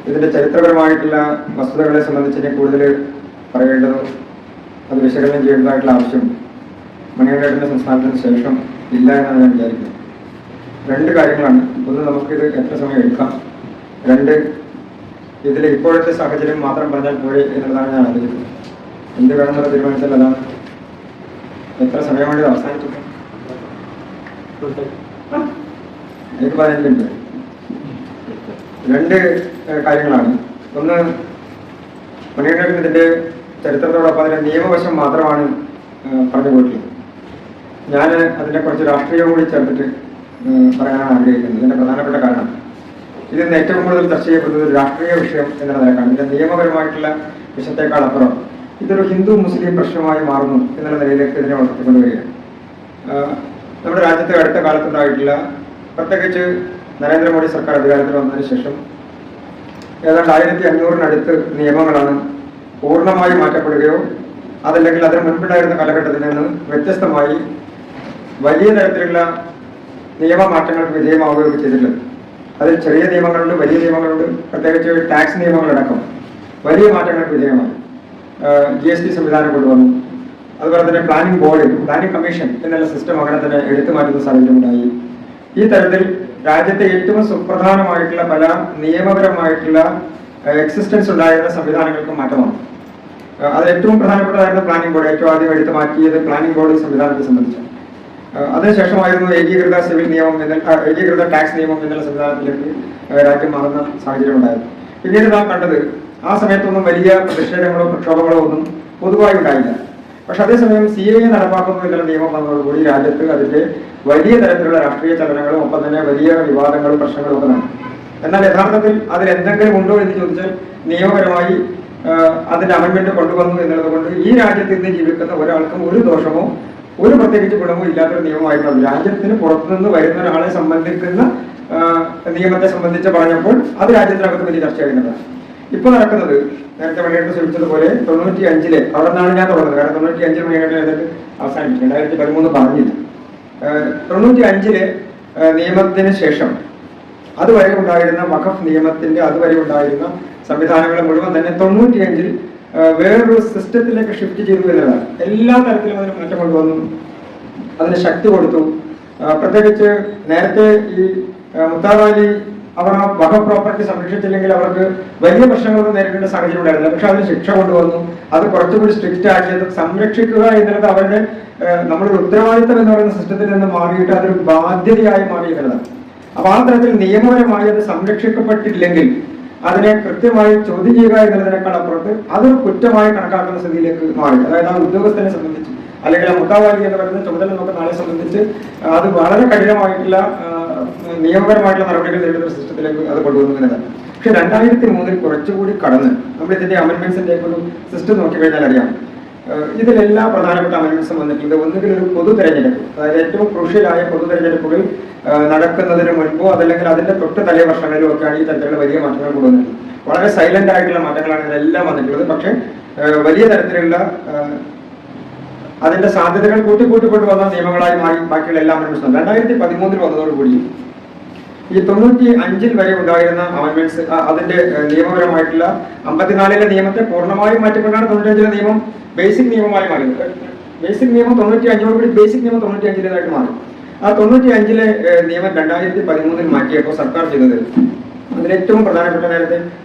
ഇതിന്റെ ചരിത്രപരമായിട്ടുള്ള വസ്തുതകളെ സംബന്ധിച്ച് കൂടുതൽ പറയേണ്ടതോ അത് വിശകലനം ചെയ്യേണ്ടതായിട്ടുള്ള ആവശ്യം മണികണ്ഠന്റെ സംസ്ഥാനത്തിന് ശേഷം ഇല്ല എന്നാണ് ഞാൻ വിചാരിക്കുന്നത്. രണ്ട് കാര്യങ്ങളാണ്. ഒന്ന്, നമുക്കിത് എത്ര സമയം എടുക്കാം. രണ്ട്, ഇതിൽ ഇപ്പോഴത്തെ സാഹചര്യം മാത്രം പറഞ്ഞാൽ പോരെ എന്നുള്ളതാണ് ഞാൻ ആലോചിക്കുന്നത്. എന്ത് വേണമെന്നുള്ള തീരുമാനിച്ചാൽ അതാണ്. എത്ര സമയം വേണ്ടി അവസാനിച്ചു? എനിക്ക് 15 മിനിറ്റ്. രണ്ട് കാര്യങ്ങളാണ്. ഒന്ന്, മണികണ്ഠൻ ഇതിന്റെ ചരിത്രത്തോടൊപ്പം അതിന്റെ നിയമവശം മാത്രമാണ് പറഞ്ഞു പോയിട്ടുള്ളത്. ഞാൻ അതിനെ കുറച്ച് രാഷ്ട്രീയവും കൂടി ചേർത്തിട്ട് പറയാനാണ് ആഗ്രഹിക്കുന്നത്. ഇതിന്റെ പ്രധാനപ്പെട്ട കാരണം, ഇതിന് ഏറ്റവും കൂടുതൽ ചർച്ച ചെയ്യപ്പെടുന്നത് ഒരു രാഷ്ട്രീയ വിഷയം എന്നുള്ള നിലക്കാണ്. ഇതിന്റെ നിയമപരമായിട്ടുള്ള വിഷയത്തെക്കാൾ അപ്പുറം ഇതൊരു ഹിന്ദു മുസ്ലിം പ്രശ്നമായി മാറുന്നു എന്നുള്ള നിലയിലേക്ക് ഇതിനെ വളർത്തിക്കൊണ്ടുവരികയാണ്. നമ്മുടെ രാജ്യത്തെ അടുത്ത കാലത്തുണ്ടായിട്ടുള്ള, പ്രത്യേകിച്ച് നരേന്ദ്രമോദി സർക്കാർ അധികാരത്തിൽ വന്നതിന് ശേഷം ഏതാണ്ട് 1500-നടുത്ത് നിയമങ്ങളാണ് പൂർണ്ണമായി മാറ്റപ്പെടുകയോ അതല്ലെങ്കിൽ അതിന് മുൻപുണ്ടായിരുന്ന കാലഘട്ടത്തിൽ നിന്ന് വ്യത്യസ്തമായി വലിയ തരത്തിലുള്ള നിയമമാറ്റങ്ങൾക്ക് വിധേയമാവുകയോ ചെയ്തിട്ടുള്ളത്. അതിൽ ചെറിയ നിയമങ്ങളുണ്ട്, വലിയ നിയമങ്ങളുണ്ട്. പ്രത്യേകിച്ച് ടാക്സ് നിയമങ്ങളടക്കം വലിയ മാറ്റങ്ങൾക്ക് വിധേയമായി. GST സംവിധാനം കൊണ്ടുവന്നു. അതുപോലെ തന്നെ പ്ലാനിംഗ് ബോർഡ്, പ്ലാനിംഗ് കമ്മീഷൻ എന്നുള്ള സിസ്റ്റം അങ്ങനെ തന്നെ എടുത്തു മാറ്റുന്ന സാഹചര്യമുണ്ടായി. ഈ തരത്തിൽ രാജ്യത്തെ ഏറ്റവും സുപ്രധാനമായിട്ടുള്ള പല നിയമപരമായിട്ടുള്ള എക്സിസ്റ്റൻസ് ഉണ്ടായിരുന്ന സംവിധാനങ്ങൾക്ക് മാറ്റമാണ്. അത് ഏറ്റവും പ്രധാനപ്പെട്ടതായിരുന്നു പ്ലാനിംഗ് ബോർഡ്. ഏറ്റവും ആദ്യം എടുത്തു മാറ്റിയത് പ്ലാനിംഗ് ബോർഡ് സംവിധാനത്തെ സംബന്ധിച്ചാണ്. അതിനുശേഷമായിരുന്നു ഏകീകൃത സിവിൽ നിയമം ഏകീകൃത ടാക്സ് നിയമം എന്നുള്ള സംവിധാനത്തിലേക്ക് രാജ്യം മാറുന്ന സാഹചര്യം ഉണ്ടായിരുന്നു. പിന്നീട് നാം കണ്ടത്, ആ സമയത്തൊന്നും വലിയ പ്രതിഷേധങ്ങളോ പ്രക്ഷോഭങ്ങളോ ഒന്നും പൊതുവായി ഉണ്ടായില്ല. പക്ഷെ അതേസമയം CAA നടപ്പാക്കുന്നു എന്നുള്ള നിയമം വന്നതോടുകൂടി രാജ്യത്ത് അതിന്റെ വലിയ തരത്തിലുള്ള രാഷ്ട്രീയ ചലനങ്ങളും ഒപ്പം തന്നെ വലിയ വിവാദങ്ങളും പ്രശ്നങ്ങളും ഒക്കെ നടന്നു. എന്നാൽ യഥാർത്ഥത്തിൽ അതിൽ എന്തെങ്കിലും ഉണ്ടോ എന്ന് ചോദിച്ചാൽ നിയമപരമായി അതിന്റെ അമെന്റ്മെന്റ് കൊണ്ടുവന്നു എന്നുള്ളത് കൊണ്ട് ഈ രാജ്യത്ത് ഇന്ന് ജീവിക്കുന്ന ഒരാൾക്കും ഒരു ദോഷമോ ഒരു പ്രത്യേകിച്ച് ഗുണമോ ഇല്ലാത്തൊരു നിയമമായിരുന്നു. രാജ്യത്തിന് പുറത്തുനിന്ന് വരുന്ന ഒരാളെ സംബന്ധിക്കുന്ന നിയമത്തെ സംബന്ധിച്ച് പറഞ്ഞപ്പോൾ അത് രാജ്യത്തിനകത്ത് വലിയ ചർച്ചയായിരുന്നതാണ്. ഇപ്പോൾ നടക്കുന്നത്, നേരത്തെ മണികണ്ഠൻ സൂചിച്ചതുപോലെ 95-ലെ അവിടെ നിന്നാണ് ഞാൻ തുടങ്ങുന്നത്. കാരണം 95-ൽ മണികണ്ഠൻ എന്നിട്ട് അവസാനിച്ചു. 2013 പറഞ്ഞില്ല. 95-ലെ നിയമത്തിന് ശേഷം അതുവരെ ഉണ്ടായിരുന്ന വഖഫ് നിയമത്തിന്റെ അതുവരെ ഉണ്ടായിരുന്ന സംവിധാനങ്ങളെ മുഴുവൻ തന്നെ 95-ൽ വേറൊരു സിസ്റ്റത്തിലേക്ക് ഷിഫ്റ്റ് ചെയ്തു എന്നതാണ്. എല്ലാ തരത്തിലും അതിന് മാറ്റം കൊണ്ടുവന്നു, അതിന് ശക്തി കൊടുത്തു. പ്രത്യേകിച്ച് നേരത്തെ ഈ മുത്താവാലി അവർ ആ വഖഫ് പ്രോപ്പർട്ടി സംരക്ഷിച്ചില്ലെങ്കിൽ അവർക്ക് വലിയ പ്രശ്നങ്ങളൊന്നും നേരിടേണ്ട സാഹചര്യം ഉണ്ടായിരുന്നില്ല. പക്ഷെ അതിന് ശിക്ഷ കൊണ്ടുവന്നു. അത് കുറച്ചുകൂടി സ്ട്രിക്റ്റ് ആക്കിയത് സംരക്ഷിക്കുക എന്നുള്ളത് അവരുടെ നമ്മളൊരു ഉത്തരവാദിത്തം എന്ന് പറയുന്ന സിസ്റ്റത്തിൽ നിന്ന് മാറിയിട്ട് അതൊരു ബാധ്യതയായി മാറി എന്നുള്ളതാണ്. അപ്പൊ ആ തരത്തിൽ നിയമപരമായി അത് സംരക്ഷിക്കപ്പെട്ടില്ലെങ്കിൽ അതിനെ കൃത്യമായി ചോദ്യം ചെയ്യുക എന്നുള്ളതിനേക്കാൾ അപ്പുറത്ത് അതൊരു കുറ്റമായി കണക്കാക്കുന്ന സ്ഥിതിയിലേക്ക് മാറി. അതായത് ആ ഉദ്യോഗസ്ഥനെ സംബന്ധിച്ച് അല്ലെങ്കിൽ ആ മുത്താവാലി എന്ന് പറയുന്ന ചുമതല നമുക്ക് നാളെ സംബന്ധിച്ച് അത് വളരെ കഠിനമായിട്ടുള്ള നിയമപരമായിട്ടുള്ള നടപടികൾ നേരിടുന്ന സിസ്റ്റത്തിലേക്ക് അത് കൊണ്ടുവന്നു എന്നതാണ്. പക്ഷെ 2003-ൽ കുറച്ചുകൂടി കടന്ന് നമ്മൾ ഇതിന്റെ അമെന്റ്മെന്റ്സിന്റെ ഒരു സിസ്റ്റം നോക്കിക്കഴിഞ്ഞാൽ അറിയാം, ഇതിലെല്ലാ പ്രധാനപ്പെട്ട അമെന്റ്മെന്റ്സും വന്നിട്ടുണ്ട്. ഒന്നുകിൽ ഒരു പൊതു തെരഞ്ഞെടുപ്പ്, അതായത് ഏറ്റവും ക്രൂഷ്യലായ പൊതു തെരഞ്ഞെടുപ്പുകൾ നടക്കുന്നതിന് മുൻപോ അതല്ലെങ്കിൽ അതിന്റെ തൊട്ട് തലേ വർഷങ്ങളിലും ഒക്കെയാണ് ഈ തരത്തിലുള്ള വലിയ മാറ്റങ്ങൾ കൊണ്ടുവന്നിട്ടുള്ളത്. വളരെ സൈലന്റ് ആയിട്ടുള്ള മാറ്റങ്ങളാണ് ഇതിലെല്ലാം വന്നിട്ടുള്ളത്. പക്ഷെ വലിയ തരത്തിലുള്ള അതിന്റെ സാധ്യതകൾ കൂട്ടിക്കൊണ്ടുവന്ന നിയമങ്ങളായി മാറി ബാക്കിയുള്ള എല്ലാ അമെന്റ്മെന്റ്സും 2013-ൽ വന്നതോടുകൂടി ഈ 95-ൽ വരെ ഉണ്ടായിരുന്ന അമെന്റ്മെന്റ്സ് അതിന്റെ നിയമപരമായിട്ടുള്ള 54-ലെ നിയമത്തെ പൂർണ്ണമായും മാറ്റിക്കൊണ്ടാണ് 95-ലെ നിയമം ബേസിക് നിയമമായി മാറിയത്. ബേസിക് നിയമം 95-ഓടുകൂടി ബേസിക് നിയമം 95-ലേതായിട്ട് മാറി. ആ 95-ലെ നിയമം 2013-ൽ മാറ്റിയപ്പോൾ സർക്കാർ ചെയ്തത് അതിലേറ്റവും പ്രധാനപ്പെട്ട, നേരത്തെ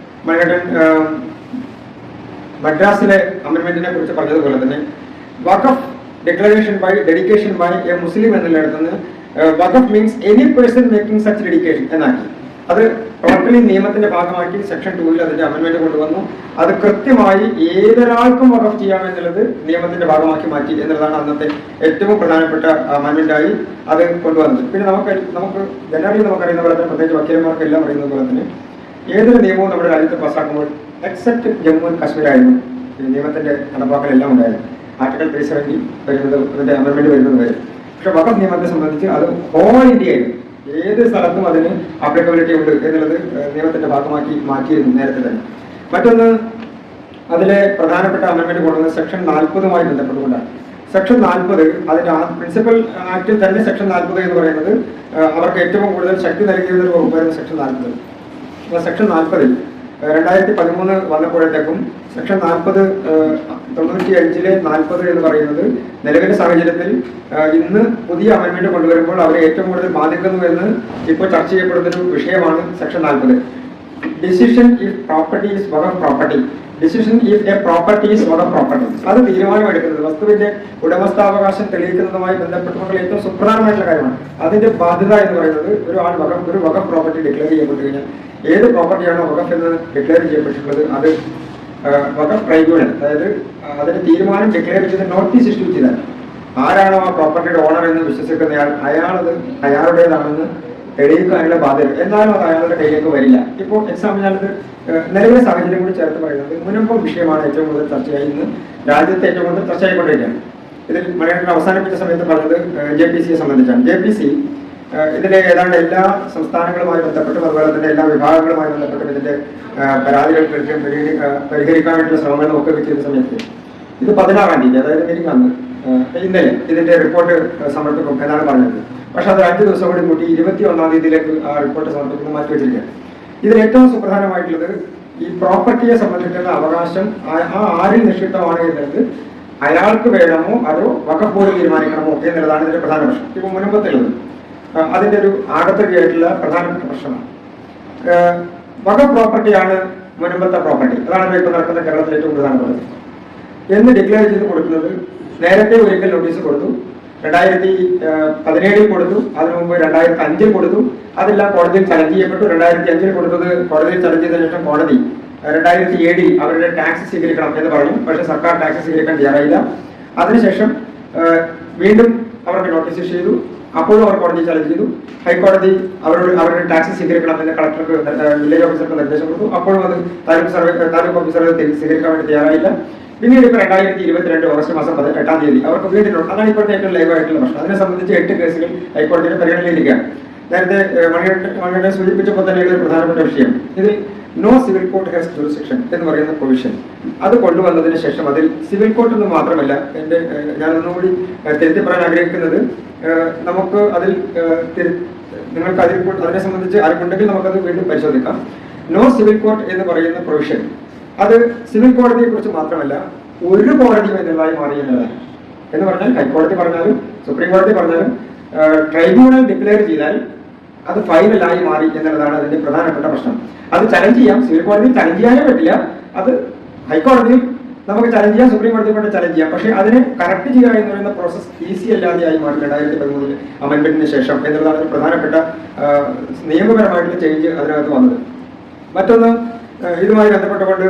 മണികണ്ഠൻ മദ്രാസിലെ അമെന്റ്മെന്റിനെ കുറിച്ച് പറഞ്ഞതുപോലെ തന്നെ waqf declaration by dedication by a Muslim എന്നുള്ളിടത്തുനിന്ന് waqf means any person making such dedication എന്നാക്കി. അത് ടോട്ടലി നിയമത്തിന്റെ ഭാഗമാക്കി സെക്ഷൻ 2-ൽ അതിന്റെ അമെന്റ്മെന്റ് കൊണ്ടുവന്നു. അത് കൃത്യമായി ഏതൊരാൾക്കും വഖഫ് ചെയ്യാമെന്നുള്ളത് നിയമത്തിന്റെ ഭാഗമാക്കി മാറ്റി എന്നുള്ളതാണ് അന്നത്തെ ഏറ്റവും പ്രധാനപ്പെട്ട അമെന്റ്മെന്റായി അത് കൊണ്ടുവന്നത്. പിന്നെ നമുക്ക് ജനറലി നമുക്കറിയുന്ന പോലെ തന്നെ, പ്രത്യേകിച്ച് വക്കീലന്മാർക്ക് എല്ലാം അറിയുന്ന പോലെ തന്നെ, ഏതൊരു നിയമവും നമ്മുടെ രാജ്യത്ത് പാസ്സാക്കുമ്പോൾ എക്സെപ്റ്റ് ജമ്മു ആൻഡ് കാശ്മീർ ആയിരുന്നു നിയമത്തിന്റെ നടപ്പാക്കലെല്ലാം ഉണ്ടായിരുന്നു. ആർട്ടിക്കിൾ 370 വരുന്നത്, അതിന്റെ അമെന്റ്മെന്റ് വരുന്നത് വരെ. പക്ഷെ വഖഫ് നിയമത്തെ സംബന്ധിച്ച് അത് ഹോൾ ഇന്ത്യയിൽ ഏത് സ്ഥലത്തും അതിന് ആപ്ലിക്കബിലിറ്റി ഉണ്ട് എന്നുള്ളത് നിയമത്തിന്റെ ഭാഗമാക്കി മാറ്റിയിരുന്നു നേരത്തെ തന്നെ. മറ്റൊന്ന്, അതിലെ പ്രധാനപ്പെട്ട അമെന്റ്മെന്റ് കൊണ്ടുവന്നത് സെക്ഷൻ 40-മായി ബന്ധപ്പെട്ടുകൊണ്ടാണ്. സെക്ഷൻ 40 അതിന്റെ പ്രിൻസിപ്പൽ ആക്ടിൽ തന്നെ സെക്ഷൻ 40 എന്ന് പറയുന്നത് അവർക്ക് ഏറ്റവും കൂടുതൽ ശക്തി നൽകിയിരുന്ന ഒരു വകുപ്പായിരുന്നു സെക്ഷൻ 40. സെക്ഷൻ 40-ൽ 2013 വന്നപ്പോഴത്തേക്കും സെക്ഷൻ 95/40 എന്ന് പറയുന്നത് നിലവിലെ സാഹചര്യത്തിൽ ഇന്ന് പുതിയ അമെന്റ്മെന്റ് കൊണ്ടുവരുമ്പോൾ അവരെ ഏറ്റവും കൂടുതൽ ബാധിക്കുന്നു എന്ന് ഇപ്പോൾ ചർച്ച ചെയ്യപ്പെടുന്ന ഒരു വിഷയമാണ് section 40. Decision if property is Waqf property, decision if A property is Waqf property, അത് തീരുമാനമെടുക്കുന്നത് വസ്തുവിന്റെ ഉടമസ്ഥാവകാശം തെളിയിക്കുന്നതുമായി ബന്ധപ്പെട്ടുകൊണ്ടുള്ള ഏറ്റവും സുപ്രധാനമായിട്ടുള്ള കാര്യമാണ്. അതിന്റെ ബാധ്യത എന്ന് പറയുന്നത് ഒരു വഖഫ് പ്രോപ്പർട്ടി ഡിക്ലെയർ ചെയ്യപ്പെട്ടു കഴിഞ്ഞാൽ ഏത് പ്രോപ്പർട്ടിയാണോ വഖഫ് എന്ന് ഡിക്ലെയർ ചെയ്യപ്പെട്ടിട്ടുള്ളത് അത് വഖഫ് ട്രൈബ്യൂണൽ, അതായത് അതിന്റെ തീരുമാനം ഡിക്ലെയർ ചെയ്ത് നോട്ടീസ് ഇഷ്യൂ ചെയ്താൽ ആരാണോ ആ പ്രോപ്പർട്ടിയുടെ ഓണർ എന്ന് വിശ്വസിക്കുന്നയാൾ അയാളുടേതാണെന്ന് തെളിയിക്കാനുള്ള ബാധ്യത. എന്നാലും അത് അയാളുടെ കയ്യിലേക്ക് വരില്ല. ഇപ്പോൾ എക്സാമ്പിൾ ഞാനത് നിലവിലെ സാഹചര്യം കൂടി ചേർത്ത് പറയുന്നത് മുൻപ് വിഷയമാണ് ഏറ്റവും കൂടുതൽ ചർച്ചയായി ഇന്ന് രാജ്യത്തെ ഏറ്റവും കൂടുതൽ ചർച്ചയായിക്കൊണ്ടിരിക്കുകയാണ്. ഇതിൽ മലയാളത്തിൽ അവസാനിപ്പിച്ച സമയത്ത് പറഞ്ഞത് JPC സംബന്ധിച്ചാണ്. JPC ഇതിലെ ഏതാണ്ട് എല്ലാ സംസ്ഥാനങ്ങളുമായി ബന്ധപ്പെട്ടും അതുപോലെ തന്നെ എല്ലാ വിഭാഗങ്ങളുമായി ബന്ധപ്പെട്ടും ഇതിന്റെ പരാതികൾ പരിഹരിക്കാൻ വേണ്ടിയുള്ള ശ്രമങ്ങളും ഒക്കെ ചെയ്ത സമയത്ത് ഇത് 16-ാം തീയതി, അതായത് അന്ന് ഇന്നലെ ഇതിന്റെ റിപ്പോർട്ട് സമർപ്പിക്കും എന്നാണ് പറഞ്ഞത്. പക്ഷെ അത് 5 ദിവസം കൂടി കൂട്ടി 21-ാം തീയതിയിലേക്ക് ആ റിപ്പോർട്ട് സമർപ്പിക്കുന്നത് മാറ്റി വെച്ചിരിക്കുകയാണ്. ഇതിൽ ഏറ്റവും സുപ്രധാനമായിട്ടുള്ളത് ഈ പ്രോപ്പർട്ടിയെ സംബന്ധിക്കുന്ന അവകാശം ആരിൽ നിക്ഷിപ്തമാണ് എന്നുള്ളത് അയാൾക്ക് വേണമോ അതോ വഖഫ് ബോർഡ് തീരുമാനിക്കണമോ എന്നുള്ളതാണ് ഇതിന്റെ പ്രധാന പ്രശ്നം. ഇപ്പൊ മുൻപത്തുള്ളത് അതിന്റെ ഒരു ആകത്തുകയായിട്ടുള്ള പ്രധാനപ്പെട്ട പ്രശ്നമാണ്. വഖഫ് പ്രോപ്പർട്ടിയാണ് മുൻപത്തെ പ്രോപ്പർട്ടി, അതാണ് ഇപ്പൊ നടക്കുന്ന കേരളത്തിലെ ഏറ്റവും പ്രധാനപ്പെട്ടത് എന്ന് ഡിക്ലെയർ ചെയ്ത് കൊടുക്കുന്നത്. നേരത്തെ ഒരിക്കൽ നോട്ടീസ് കൊടുത്തു, 2017 കൊടുത്തു, അതിനു മുമ്പ് 2005 കൊടുത്തു. അതെല്ലാം കോടതിയിൽ ചലഞ്ച് ചെയ്യപ്പെട്ടു. 2005 കൊടുത്തത് കോടതിയിൽ ചലഞ്ച് ചെയ്തതിനു ശേഷം കോടതി 2007 അവരുടെ ടാക്സ് സ്വീകരിക്കണം എന്ന് പറഞ്ഞു. പക്ഷെ സർക്കാർ ടാക്സ് സ്വീകരിക്കാൻ തയ്യാറായില്ല. അതിനുശേഷം വീണ്ടും അവർക്ക് നോട്ടീസ് ഇഷ്യൂ ചെയ്തു. അപ്പോഴും അവർ കോടതി ചലഞ്ച് ചെയ്തു. ഹൈക്കോടതി അവരുടെ ടാക്സ് സ്വീകരിക്കണം എന്ന് കളക്ടർക്ക് വില്ലേജ് ഓഫീസർക്ക് നിർദ്ദേശം കൊടുത്തു. അപ്പോഴും അത് താലൂക്ക് ഓഫീസർ സ്വീകരിക്കാൻ വേണ്ടി തയ്യാറായില്ല. പിന്നീട് ഇപ്പോൾ 2022 ഓഗസ്റ്റ് മാസം 18-ാം തീയതി അവർക്ക് വീണ്ടും, അതാണ് ഇപ്പോഴത്തെ ഏറ്റവും ലൈവായിട്ടുള്ള പ്രശ്നം. അതിനെ സംബന്ധിച്ച് 8 കേസുകൾ ഹൈക്കോടതിയുടെ പരിഗണനയിലിരിക്കുകയാണ്. നേരത്തെ മണിയുടെ സൂചിപ്പിച്ചപ്പോൾ തന്നെ ഒരു പ്രധാനപ്പെട്ട വിഷയം ഇതിൽ no civil court has jurisdiction എന്ന് പറയുന്ന പ്രൊവിഷൻ അത് കൊണ്ടുവന്നതിന് ശേഷം അതിൽ സിവിൽ കോർട്ട് എന്ന് മാത്രമല്ല, ഞാനൊന്നുകൂടി തിരുത്തി പറയാൻ ആഗ്രഹിക്കുന്നത്, നമുക്ക് അതിൽ നിങ്ങൾക്ക് അതിനെ സംബന്ധിച്ച് ആർക്കുണ്ടെങ്കിൽ നമുക്കത് വീണ്ടും പരിശോധിക്കാം. നോ സിവിൽ കോർട്ട് എന്ന് പറയുന്ന പ്രൊവിഷൻ അത് സിവിൽ കോടതിയെ കുറിച്ച് മാത്രമല്ല ഒരു കോടതിയും എന്നുള്ളതായി മാറിയെന്നതാണ്. എന്ന് പറഞ്ഞാൽ ഹൈക്കോടതി പറഞ്ഞാലും സുപ്രീം കോടതി പറഞ്ഞാലും ട്രൈബ്യൂണൽ ഡിക്ലെയർ ചെയ്താൽ അത് ഫൈനലായി മാറി എന്നുള്ളതാണ് അതിന്റെ പ്രധാനപ്പെട്ട പ്രശ്നം. അത് ചലഞ്ച് ചെയ്യാം, സിവിൽ കോടതിയിൽ ചലഞ്ച് ചെയ്യാനേ പറ്റില്ല. അത് ഹൈക്കോടതിയിൽ നമുക്ക് ചലഞ്ച് ചെയ്യാം, സുപ്രീം കോടതി കൊണ്ട് ചലഞ്ച് ചെയ്യാം. പക്ഷേ അതിനെ കറക്റ്റ് ചെയ്യുക എന്ന് പറയുന്ന പ്രോസസ് ഈസി അല്ലാതെയായി മാറി 2013 അമെന്റ്മെന്റിന് ശേഷം എന്നുള്ളതാണ് ഒരു പ്രധാനപ്പെട്ട നിയമപരമായിട്ടുള്ള ചേഞ്ച് അതിനകത്ത് വന്നത്. മറ്റൊന്ന്, ഇതുമായി ബന്ധപ്പെട്ടുകൊണ്ട്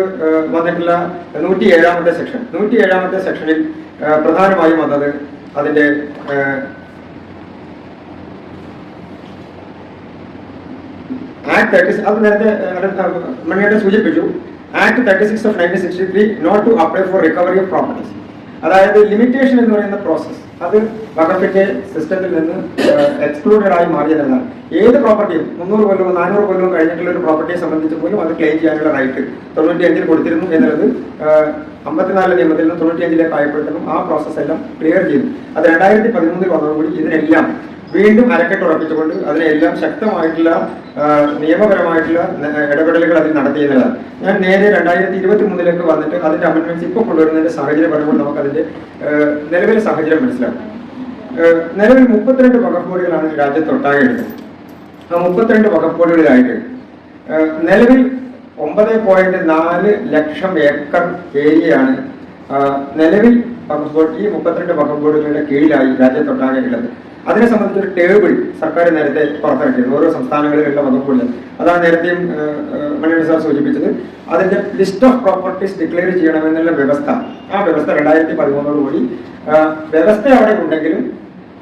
വന്നിട്ടുള്ള 107-ാമത്തെ സെക്ഷൻ. 107-ാമത്തെ സെക്ഷനിൽ പ്രധാനമായും വന്നത് അതിന്റെ ആക്ട് 36, അത് നേരത്തെ മണിയുടെ സൂചിപ്പിച്ചു. Act 36 of 1963 not to apply for recovery of properties. അതായത് ലിമിറ്റേഷൻ എന്ന് പറയുന്ന പ്രോസസ് അത് വഖഫിന്റെ സിസ്റ്റത്തിൽ നിന്ന് എക്സ്ക്ലൂഡഡ് ആയി മാറിയതാണ്. ഏത് പ്രോപ്പർട്ടിയും 300 കൊല്ലവും 400 കൊല്ലവും കഴിഞ്ഞിട്ടുള്ള ഒരു പ്രോപ്പർട്ടിയെ സംബന്ധിച്ച് പോലും അത് ക്ലെയിം ചെയ്യാനുള്ള റൈറ്റ് 95 കൊടുത്തിരുന്നു എന്നുള്ളത് 54 നിയമത്തിൽ നിന്ന് 95 ആയപ്പോഴത്തേക്കും ആ പ്രോസസ് എല്ലാം ക്ലിയർ ചെയ്തു. അത് 2013 വന്നതോടുകൂടി ഇതിനെല്ലാം വീണ്ടും അരക്കെട്ട് ഉറപ്പിച്ചുകൊണ്ട് അതിനെല്ലാം ശക്തമായിട്ടുള്ള നിയമപരമായിട്ടുള്ള ഇടപെടലുകൾ അതിൽ നടത്തിയെന്നതാണ്. ഞാൻ നേരെ 2023 വന്നിട്ട് അതിന്റെ അമെന്റ്മെന്റ്സ് ഇപ്പോൾ കൊണ്ടുവരുന്നതിന്റെ സാഹചര്യം പറയുമ്പോൾ നമുക്ക് അതിന്റെ നിലവിലെ സാഹചര്യം മനസ്സിലാക്കും. നിലവിൽ 32 വഖഫ് ബോർഡുകളാണ് രാജ്യത്തൊട്ടാകെ ഉള്ളത്. ആ 32 വഖഫ് ബോർഡുകളിലായിട്ട് നിലവിൽ 9.4 ലക്ഷം ഏക്കർ ഏരിയയാണ് നിലവിൽ വഖഫ് ബോർഡ് ഈ 32 വഖഫ് ബോർഡുകളുടെ കീഴിലായി രാജ്യത്തൊട്ടാകെ ഉള്ളത്. അതിനെ സംബന്ധിച്ചൊരു ടേബിൾ സർക്കാർ നേരത്തെ പുറത്തിറക്കിയിരുന്നു, ഓരോ സംസ്ഥാനങ്ങളിലുള്ള വകുപ്പുകളിൽ. അതാണ് നേരത്തെയും മണിയൻ സാർ സൂചിപ്പിച്ചത്. അതിന്റെ ലിസ്റ്റ് ഓഫ് പ്രോപ്പർട്ടീസ് ഡിക്ലെയർ ചെയ്യണമെന്നുള്ള വ്യവസ്ഥ, ആ വ്യവസ്ഥ 2013 വ്യവസ്ഥ അവിടെ ഉണ്ടെങ്കിലും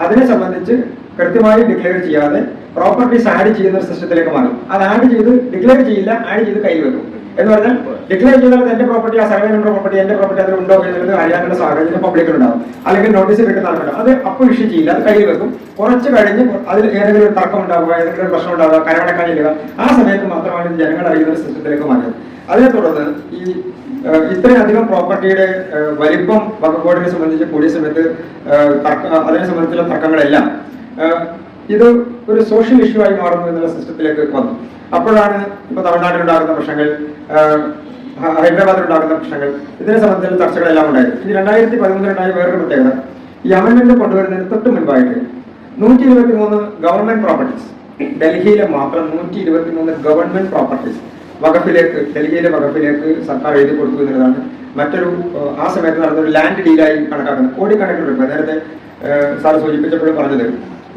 അതിനെ സംബന്ധിച്ച് കൃത്യമായി ഡിക്ലെയർ ചെയ്യാതെ പ്രോപ്പർട്ടീസ് ആഡ് ചെയ്യുന്ന ഒരു സിസ്റ്റത്തിലേക്ക് മാറും. അത് ആഡ് ചെയ്ത് ഡിക്ലെയർ ചെയ്യില്ല, ആഡ് ചെയ്ത് കയ്യിൽ വെക്കും. എന്ന് പറഞ്ഞാൽ ഡിക്ലെയർ ചെയ്താൽ എന്റെ പ്രോപ്പർട്ടി, ആ സർവേ നമ്പർ പ്രോപ്പർട്ടി, എന്റെ പ്രോപ്പർട്ടി അതിലുണ്ടോ എന്നുള്ളത് അറിയാനുള്ള സാഹചര്യം പബ്ലിക്കിലുണ്ടാവും. അല്ലെങ്കിൽ നോട്ടീസ് കിട്ടുന്ന ആൾക്കുണ്ടാവും. അത് അപ്പോൾ ഇഷ്യൂ ചെയ്യില്ല, അത് കയ്യിൽ വെക്കും. കുറച്ച് കഴിഞ്ഞ് അതിൽ ഏതെങ്കിലും ഒരു തർക്കം ഉണ്ടാവുക, ഏതെങ്കിലും ഒരു പ്രശ്നം ഉണ്ടാവുക, കരമടക്കാൻ ചെല്ലുക, ആ സമയത്ത് മാത്രമാണ് ഇത് ജനങ്ങൾ അറിയുന്ന ഒരു സിസ്റ്റത്തിലേക്ക് മാറിയത്. അതിനെ തുടർന്ന് ഈ ഇത്രയധികം പ്രോപ്പർട്ടിയുടെ വലിപ്പം വഖഫ് ബോർഡിനെ സംബന്ധിച്ച് കൂടിയ സമയത്ത് അതിനെ സംബന്ധിച്ചുള്ള തർക്കങ്ങളെല്ലാം ഇത് ഒരു സോഷ്യൽ ഇഷ്യൂ ആയി മാറുന്നു എന്നുള്ള സിസ്റ്റത്തിലേക്ക് വന്നു. അപ്പോഴാണ് ഇപ്പൊ തമിഴ്നാട്ടിലുണ്ടാകുന്ന പ്രശ്നങ്ങൾ, ഹൈദരാബാദിലുണ്ടാകുന്ന പ്രശ്നങ്ങൾ, ഇതിനെ സംബന്ധിച്ചുള്ള ചർച്ചകളെല്ലാം ഉണ്ടായിരുന്നു. ഇനി 2013 വേറൊരു പ്രത്യേകത, ഈ അമെന്റ്മെന്റ് കൊണ്ടുവരുന്നതിന് തൊട്ട് മുൻപായിട്ട് 123 ഗവൺമെന്റ് പ്രോപ്പർട്ടീസ്, ഡൽഹിയിലെ മാത്രം 123 ഗവൺമെന്റ് പ്രോപ്പർട്ടീസ് ഡൽഹിയിലെ വകുപ്പിലേക്ക് സർക്കാർ എഴുതി കൊടുത്തു എന്നുള്ളതാണ് മറ്റൊരു ആ സമയത്ത് നടന്നൊരു ലാൻഡ് ഡീലായി കണക്കാക്കുന്നത്. കോടിക്കണക്കിന് രൂപ. നേരത്തെ സാർ സൂചിപ്പിച്ചപ്പോഴും പറഞ്ഞത്,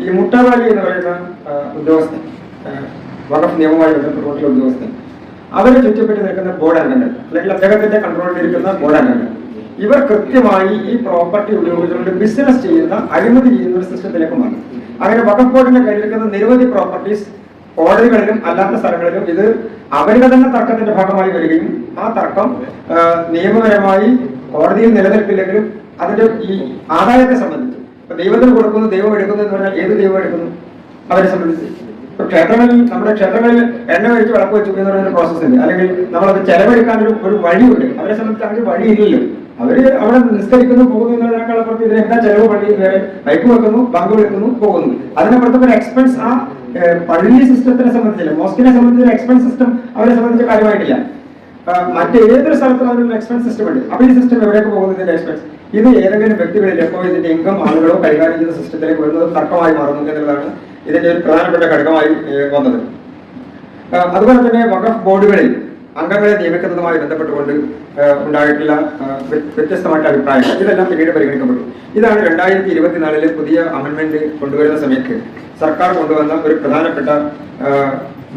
ഈ മുട്ടാവാലി എന്ന് പറയുന്ന ഉദ്യോഗസ്ഥൻ, വഖഫ് നിയമവുമായി ബന്ധപ്പെട്ടുള്ള ഉദ്യോഗസ്ഥൻ, അവരെ ചുറ്റപ്പെട്ട് നിൽക്കുന്ന ബോർഡ് അംഗങ്ങൾ അല്ലെങ്കിൽ അദ്ദേഹത്തിന്റെ കൺട്രോളിലിരിക്കുന്ന ബോർഡ് അംഗങ്ങൾ, ഇവർ കൃത്യമായി ഈ പ്രോപ്പർട്ടി ഉപയോഗിച്ചുകൊണ്ട് ബിസിനസ് ചെയ്യുന്ന, അഴിമതി ചെയ്യുന്ന ഒരു സിസ്റ്റത്തിലേക്ക് മാറി. അങ്ങനെ വഖഫ് ബോർഡിന്റെ കയ്യിലിരിക്കുന്ന നിരവധി പ്രോപ്പർട്ടീസ് കോടതികളിലും അല്ലാത്ത സ്ഥലങ്ങളിലും ഇത് അവരുടെ തന്നെ തർക്കത്തിന്റെ ഭാഗമായി വരികയും ആ തർക്കം നിയമപരമായി കോടതിയിൽ നിലനിൽപ്പില്ലെങ്കിലും അതിന്റെ ഈ ആദായത്തെ സംബന്ധിച്ച്, ഇപ്പൊ ദൈവത്തിന് കൊടുക്കുന്നു, ദൈവം എടുക്കുന്നു എന്ന് പറഞ്ഞാൽ ഏത് ദൈവം എടുക്കുന്നു അവരെ സംബന്ധിച്ച്? ഇപ്പൊ ക്ഷേത്രങ്ങളിൽ, നമ്മുടെ ക്ഷേത്രങ്ങളിൽ എണ്ണ ഒഴിച്ച് വിളക്ക് വെച്ചു എന്ന് പറയുന്ന പ്രോസസ് ഉണ്ട്, അല്ലെങ്കിൽ നമ്മളത് ചെലവഴിക്കാൻ ഒരു വഴിയുണ്ട്. അവരെ സംബന്ധിച്ച് അങ്ങനെ വഴിയില്ലല്ലോ. അവര് അവിടെ നിസ്കരിക്കുന്നു, പോകുന്നു എന്നതിനേക്കാളപ്പുറത്ത് ഇതിനെന്താ ചെലവ്? പള്ളി ബൈക്ക് വെക്കുന്നു, ബാങ്ക് വെക്കുന്നു, പോകുന്നു. അതിനപ്പുറത്ത് ഒരു എക്സ്പെൻസ് ആ പള്ളി സിസ്റ്റത്തിനെ സംബന്ധിച്ചില്ല, മോസ്കിനെ സംബന്ധിച്ച എക്സ്പെൻസ് സിസ്റ്റം അവരെ സംബന്ധിച്ച കാര്യമായിട്ടില്ല. മറ്റേതൊരു സ്ഥലത്തും അവരുടെ എക്സ്പെൻസ് സിസ്റ്റം ഉണ്ട്. അപ്പൊ ഈ സിസ്റ്റം എവിടേക്ക് പോകുന്നു? ഇതിന്റെ എക്സ്പെൻസ് ഇത് ഏതെങ്കിലും വ്യക്തികളിലേക്കോ ഇതിന്റെ ഇൻകം ആളുകളോ കൈകാര്യം ചെയ്ത സിസ്റ്റത്തിലേക്ക് വരുന്നത് തർക്കമായി മാറുന്നു എന്നുള്ളതാണ് ഇതിന്റെ ഒരു പ്രധാനപ്പെട്ട ഘടകമായി വന്നത്. അതുപോലെ തന്നെ വഖഫ് ബോർഡുകളിൽ അംഗങ്ങളെ നിയമിക്കുന്നതുമായി ബന്ധപ്പെട്ടുകൊണ്ട് ഉണ്ടായിട്ടുള്ള വ്യത്യസ്തമായിട്ടുള്ള അഭിപ്രായങ്ങൾ ഇതെല്ലാം പിന്നീട് പരിഗണിക്കപ്പെട്ടു. ഇതാണ് 2024 പുതിയ അമെന്റ്മെന്റ് കൊണ്ടുവരുന്ന സമയത്ത് സർക്കാർ കൊണ്ടുവന്ന ഒരു പ്രധാനപ്പെട്ട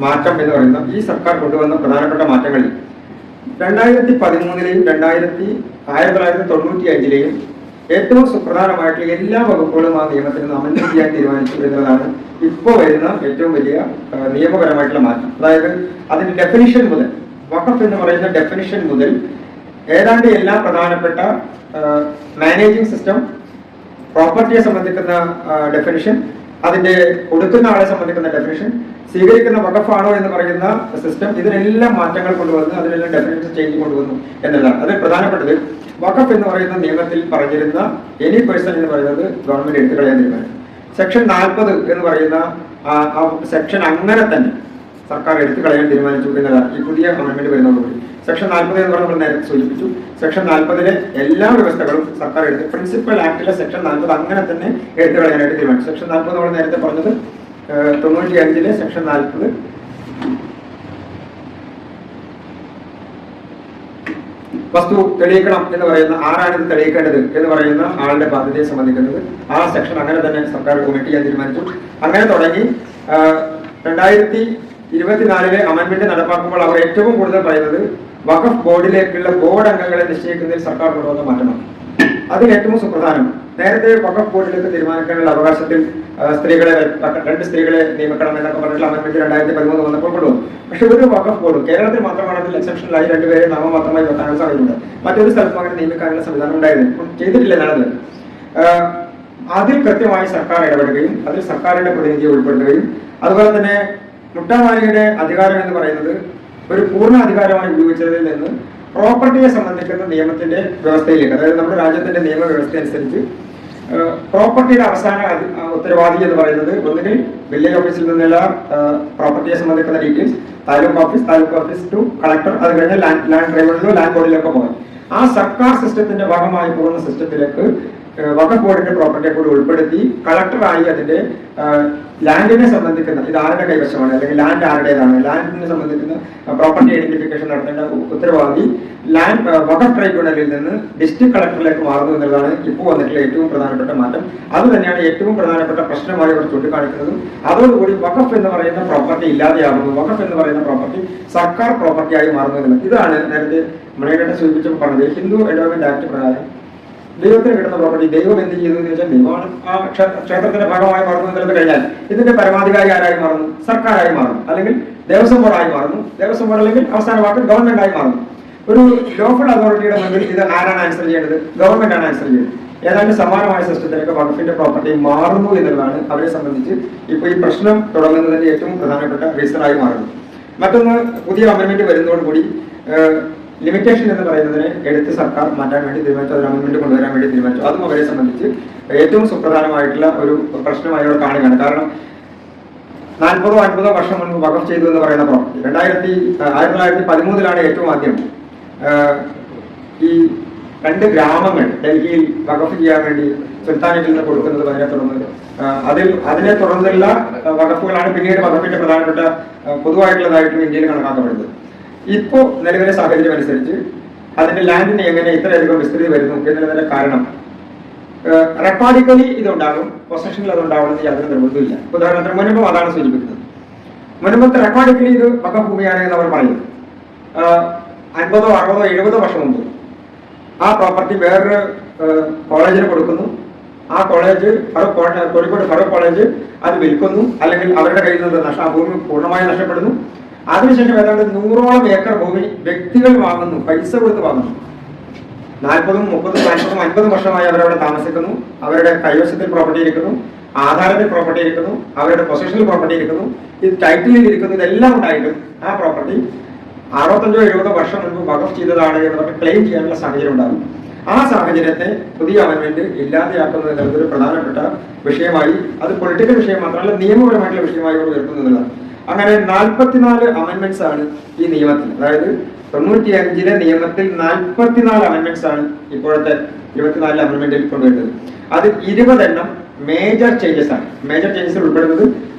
മാറ്റം എന്ന് പറയുന്ന, ഈ സർക്കാർ കൊണ്ടുവന്ന പ്രധാനപ്പെട്ട മാറ്റങ്ങളിൽ 2013 1995 ഏറ്റവും സുപ്രധാനമായിട്ടുള്ള എല്ലാ വകുപ്പുകളും ആ നിയമത്തിന് അമെന്റ്മെന്റ് ചെയ്യാൻ തീരുമാനിച്ചു എന്നുള്ളതാണ് ഇപ്പോൾ വരുന്ന ഏറ്റവും വലിയ നിയമപരമായിട്ടുള്ള മാറ്റം. അതായത് അതിന്റെ ഡെഫിനിഷൻ മുതൽ, വഖഫ് എന്ന് പറയുന്ന ഡെഫിനിഷൻ മുതൽ ഏതാണ്ട് എല്ലാ പ്രധാനപ്പെട്ട മാനേജിംഗ് സിസ്റ്റം, പ്രോപ്പർട്ടിയെ സംബന്ധിക്കുന്ന ഡെഫിനിഷൻ, അതിന്റെ കൊടുക്കുന്ന ആളെ സംബന്ധിക്കുന്ന ഡെഫിനിഷൻ, സ്വീകരിക്കുന്ന വഖഫാണോ എന്ന് പറയുന്ന സിസ്റ്റം, ഇതിനെല്ലാം മാറ്റങ്ങൾ കൊണ്ടുവന്ന് അതിനെല്ലാം ഡെഫിനിഷൻ ചേഞ്ച് കൊണ്ടുവന്നു എന്നുള്ളതാണ്. അതിൽ പ്രധാനപ്പെട്ടത് വഖഫ് എന്ന് പറയുന്ന നിയമത്തിൽ പറഞ്ഞിരുന്ന എനി പേഴ്സൺ എന്ന് പറയുന്നത് ഗവൺമെന്റ് എടുത്തു കളയാൻ തീരുമാനം. സെക്ഷൻ 40 എന്ന് പറയുന്ന ആ സെക്ഷൻ അങ്ങനെ തന്നെ സർക്കാർ എടുത്തു കളയാൻ തീരുമാനിച്ചു എന്നതാണ് ഈ പുതിയ അമെന്റ്മെന്റ് വരുന്നതോടുകൂടി. സെക്ഷൻ 40 എന്ന് പറഞ്ഞാൽ നമ്മൾ നേരത്തെ സൂചിപ്പിച്ചു. സെക്ഷൻ 40 എല്ലാ വ്യവസ്ഥകളും സർക്കാർ എടുത്ത്, പ്രിൻസിപ്പൽ ആക്ടിലെ സെക്ഷൻ 40 അങ്ങനെ തന്നെ എടുത്തു കളയാനായിട്ട് തീരുമാനിച്ചു. സെക്ഷൻ 40 നമ്മൾ നേരത്തെ പറഞ്ഞത് 95 സെക്ഷൻ 40 വസ്തു തെളിയിക്കണം എന്ന് പറയുന്ന, ആരാണ് ഇത് തെളിയിക്കേണ്ടത് എന്ന് പറയുന്ന ആളുടെ ബാധ്യതയെ സംബന്ധിക്കുന്നത് ആ സെക്ഷൻ അങ്ങനെ തന്നെ സർക്കാർ കമ്മിറ്റ് ചെയ്യാൻ തീരുമാനിച്ചു. അങ്ങനെ തുടങ്ങി 2024 അമെന്റ്മെന്റ് നടപ്പാക്കുമ്പോൾ അവർ ഏറ്റവും കൂടുതൽ പറയുന്നത് വഖഫ് ബോർഡിലേക്കുള്ള ബോർഡ് അംഗങ്ങളെ നിശ്ചയിക്കുന്നതിൽ സർക്കാർ കൊണ്ടുവന്ന മാറ്റമാണ്. അതിൽ ഏറ്റവും സുപ്രധാനം, നേരത്തെ വഖഫ് ബോർഡിലേക്ക് തീരുമാനിക്കാനുള്ള അവകാശത്തിൽ സ്ത്രീകളെ 2 സ്ത്രീകളെ നിയമിക്കണം എന്നൊക്കെ പറഞ്ഞിട്ടുള്ള അമെന്റ്മെന്റ് 2013 വന്നപ്പോൾ കൊണ്ടുവന്നു. പക്ഷെ ഒരു വഖഫ് ബോർഡ് കേരളത്തിൽ മാത്രമാണ് അതിൽ എക്സെപ്ഷനിലായി 2 പേരെ നാമമാത്രമായി വെക്കാനുള്ള സാധ്യതയുണ്ട്. മറ്റൊരു സ്ഥലത്തും അങ്ങനെ നിയമിക്കാനുള്ള സംവിധാനം ഉണ്ടായിരുന്നു, ചെയ്തിട്ടില്ല എന്നാണ്. അതിൽ കൃത്യമായി സർക്കാർ ഇടപെടുകയും അതിൽ സർക്കാരിന്റെ പ്രതിനിധിയെ ഉൾപ്പെടുത്തുകയും, അതുപോലെ തന്നെ മുട്ടാവാലിയുടെ അധികാരം എന്ന് പറയുന്നത് ഒരു പൂർണ്ണ അധികാരമായി ഉപയോഗിച്ചതിൽ നിന്ന് പ്രോപ്പർട്ടിയെ സംബന്ധിക്കുന്ന നിയമത്തിന്റെ വ്യവസ്ഥയിലേക്ക്, അതായത് നമ്മുടെ രാജ്യത്തിന്റെ നിയമവ്യവസ്ഥ അനുസരിച്ച് പ്രോപ്പർട്ടിയുടെ അവസാന ഉത്തരവാദി എന്ന് പറയുന്നത് ഒന്നുകിൽ വില്ലേജ് ഓഫീസിൽ നിന്നുള്ള പ്രോപ്പർട്ടിയെ സംബന്ധിക്കുന്ന details taluk office to collector, അത് കഴിഞ്ഞാൽ ലാൻഡ് ട്രൈബ്യൂണലിലോ ലാൻഡ് ബോർഡിലൊക്കെ പോകാം. ആ സർക്കാർ സിസ്റ്റത്തിന്റെ ഭാഗമായി പോകുന്ന സിസ്റ്റത്തിലേക്ക് വഖഫ് ബോർഡിന്റെ പ്രോപ്പർട്ടിയെ കൂടി ഉൾപ്പെടുത്തി കളക്ടറായി അതിന്റെ ലാൻഡിനെ സംബന്ധിക്കുന്ന, ഇത് ആരുടെ കൈവശമാണ് അല്ലെങ്കിൽ ലാൻഡ് ആരുടേതാണ്, ലാൻഡിനെ സംബന്ധിക്കുന്ന പ്രോപ്പർട്ടി ഐഡന്റിഫിക്കേഷൻ നടത്തേണ്ട ഉത്തരവാദി വഖഫ് ട്രൈബ്യൂണലിൽ നിന്ന് ഡിസ്ട്രിക്ട് കളക്ടറിലേക്ക് മാറുന്നു എന്നുള്ളതാണ് ഇപ്പോൾ വന്നിട്ടുള്ള ഏറ്റവും പ്രധാനപ്പെട്ട മാറ്റം. അത് തന്നെയാണ് ഏറ്റവും പ്രധാനപ്പെട്ട പ്രശ്നമായി അവർ ചൂണ്ടിക്കാണിക്കുന്നതും. അതോടുകൂടി വഖഫ് എന്ന് പറയുന്ന പ്രോപ്പർട്ടി ഇല്ലാതെയാകുന്നു, വഖഫ് എന്ന് പറയുന്ന പ്രോപ്പർട്ടി സർക്കാർ പ്രോപ്പർട്ടിയായി മാറുന്നു എന്നുള്ളത്. ഇതാണ് നേരത്തെ മണികണ്ഠൻ സൂചിപ്പിച്ചപ്പോൾ പറഞ്ഞത്, ഹിന്ദു എൻഡോമെന്റ് ആക്ട് പ്രകാരം ദൈവത്തിന് കിട്ടുന്ന പ്രോപ്പർട്ടി ദൈവം എന്ത് ചെയ്തു എന്ന് ചോദിച്ചാൽ ദൈവമാണ് ആ ക്ഷേത്രത്തിന്റെ ഭാഗമായി മാറുന്നു എന്നുള്ളത് കഴിഞ്ഞാൽ ഇതിന്റെ പരമാധികാരി ആരായി മാറുന്നു? സർക്കാരായി മാറുന്നു, അല്ലെങ്കിൽ ദേവസ്വം ബോർഡായി മാറുന്നു. ദേവസ്വം ബോർഡ് അല്ലെങ്കിൽ അവസാന വാക്ക് ഗവൺമെന്റ് ആയി മാറുന്നു. ഒരു ലോക്കൽ അതോറിറ്റിയുടെ മുൻപിൽ ഇത് ആരാണ് ആൻസർ ചെയ്യേണ്ടത്? ഗവൺമെന്റ് ആണ് ആൻസർ ചെയ്യുന്നത്. ഏതാണ്ട് സമാനമായ സിസ്റ്റത്തിലേക്ക് വഖഫിന്റെ പ്രോപ്പർട്ടി മാറുന്നു എന്നുള്ളതാണ് അവരെ സംബന്ധിച്ച് ഇപ്പോൾ ഈ പ്രശ്നം തുടങ്ങുന്നതിന്റെ ഏറ്റവും പ്രധാനപ്പെട്ട റീസണായി മാറുന്നത്. മറ്റൊന്ന്, പുതിയ അമെന്റ്മെന്റ് വരുന്നതോടുകൂടി ലിമിറ്റേഷൻ എന്ന് പറയുന്നതിനെ എടുത്ത് സർക്കാർ മാറ്റാൻ വേണ്ടി തീരുമാനിച്ചു, അതിന് അമെന്റ്മെന്റ് കൊണ്ടുവരാൻ വേണ്ടി തീരുമാനിച്ചു. അതും അവരെ സംബന്ധിച്ച് ഏറ്റവും സുപ്രധാനമായിട്ടുള്ള ഒരു പ്രശ്നമായി അവർ കാണുകയാണ്. കാരണം 40-50 വർഷം മുൻപ് വഖഫ് ചെയ്തു എന്ന് പറയുന്ന പ്രോപ്പർട്ടി 1913 ഏറ്റവും ആദ്യം ഈ 2 ഗ്രാമങ്ങൾ ഡൽഹിയിൽ വഖഫ് ചെയ്യാൻ വേണ്ടി സുൽത്താനേറ്റിൽ നിന്ന് കൊടുക്കുന്നത്. അതിനെ തുടർന്നുള്ള വഖഫുകളാണ് പിന്നീട് വഖഫിന്റെ പ്രധാനപ്പെട്ട പൊതുവായിട്ടുള്ളതായിട്ടും ഇന്ത്യയിൽ കണക്കാക്കപ്പെടുന്നത്. ഇപ്പോൾ നിലവിലെ സാഹചര്യം അനുസരിച്ച് അതിന്റെ ലാൻഡിന് എങ്ങനെ ഇത്രയധികം വിസ്തൃതി വരുന്നു എന്നുള്ളതിന്റെ കാരണം റെക്കോർഡിക്കലി ഇതുണ്ടാകും, പൊസഷനിൽ അതുണ്ടാവുന്നത് യാതൊരു നിർബന്ധമില്ല. ഉദാഹരണത്തിന് മുൻപ് അതാണ് സൂചിപ്പിക്കുന്നത്. മുൻപത്തെ റെക്കോർഡിക്കലി ഇത് വഖഫ് ഭൂമിയാണ് എന്ന് അവർ പറയുന്നു. 50, 60, 70 വർഷം മുമ്പ് ആ പ്രോപ്പർട്ടി വേറൊരു കോളേജിന് കൊടുക്കുന്നു. ആ കോളേജ് കോഴിക്കോട് ഫറൂഖ് കോളേജ് അത് വിൽക്കുന്നു, അല്ലെങ്കിൽ അവരുടെ കയ്യിൽ നിന്ന് ആ ഭൂമി പൂർണ്ണമായി നഷ്ടപ്പെടുന്നു. അതിനുശേഷം ഏതാണ്ട് 100ഓളം ഏക്കർ ഭൂമി വ്യക്തികൾ വാങ്ങുന്നു, പൈസ കൊടുത്ത് വാങ്ങുന്നു. 40, 30, 40, 50 വർഷമായി അവരവിടെ താമസിക്കുന്നു. അവരുടെ കൈവശത്തിൽ പ്രോപ്പർട്ടി ഇരിക്കുന്നു, ആധാരത്തിൽ പ്രോപ്പർട്ടി ഇരിക്കുന്നു, അവരുടെ പൊസിഷണൽ പ്രോപ്പർട്ടി ഇരിക്കുന്നു, ഇത് ടൈറ്റിലിൽ ഇരിക്കുന്നു. ഇതെല്ലാം ഉണ്ടായിട്ടും ആ പ്രോപ്പർട്ടി 65, 70 വർഷം മുൻപ് വഖഫ് ചെയ്തതാണ് എന്ന് പറഞ്ഞ് ക്ലെയിം ചെയ്യാനുള്ള സാഹചര്യം ഉണ്ടാകും. ആ സാഹചര്യത്തെ പുതിയ അമെന്റ്മെന്റ് ഇല്ലാതെയാക്കുന്നത് എന്നുള്ളതൊരു പ്രധാനപ്പെട്ട വിഷയമായി, അത് പൊളിറ്റിക്കൽ വിഷയം മാത്രമല്ല നിയമപരമായിട്ടുള്ള വിഷയമായി ഉയർത്തുന്നതാണ്. അങ്ങനെ 44 അമെന്റ്മെന്റ്സ് ആണ് ഈ നിയമത്തിൽ. അതായത് 95 നിയമത്തിൽ 44 അമെന്റ്മെന്റ്സ് ആണ് ഇപ്പോഴത്തെ 24 അമെന്റ്മെന്റിൽ കൊണ്ടുവരുന്നത്. അത് 20 എണ്ണം മേജർ ചേഞ്ചസ് ആണ്. മേജർ ചേഞ്ചസിൽ ഉൾപ്പെടുന്നത്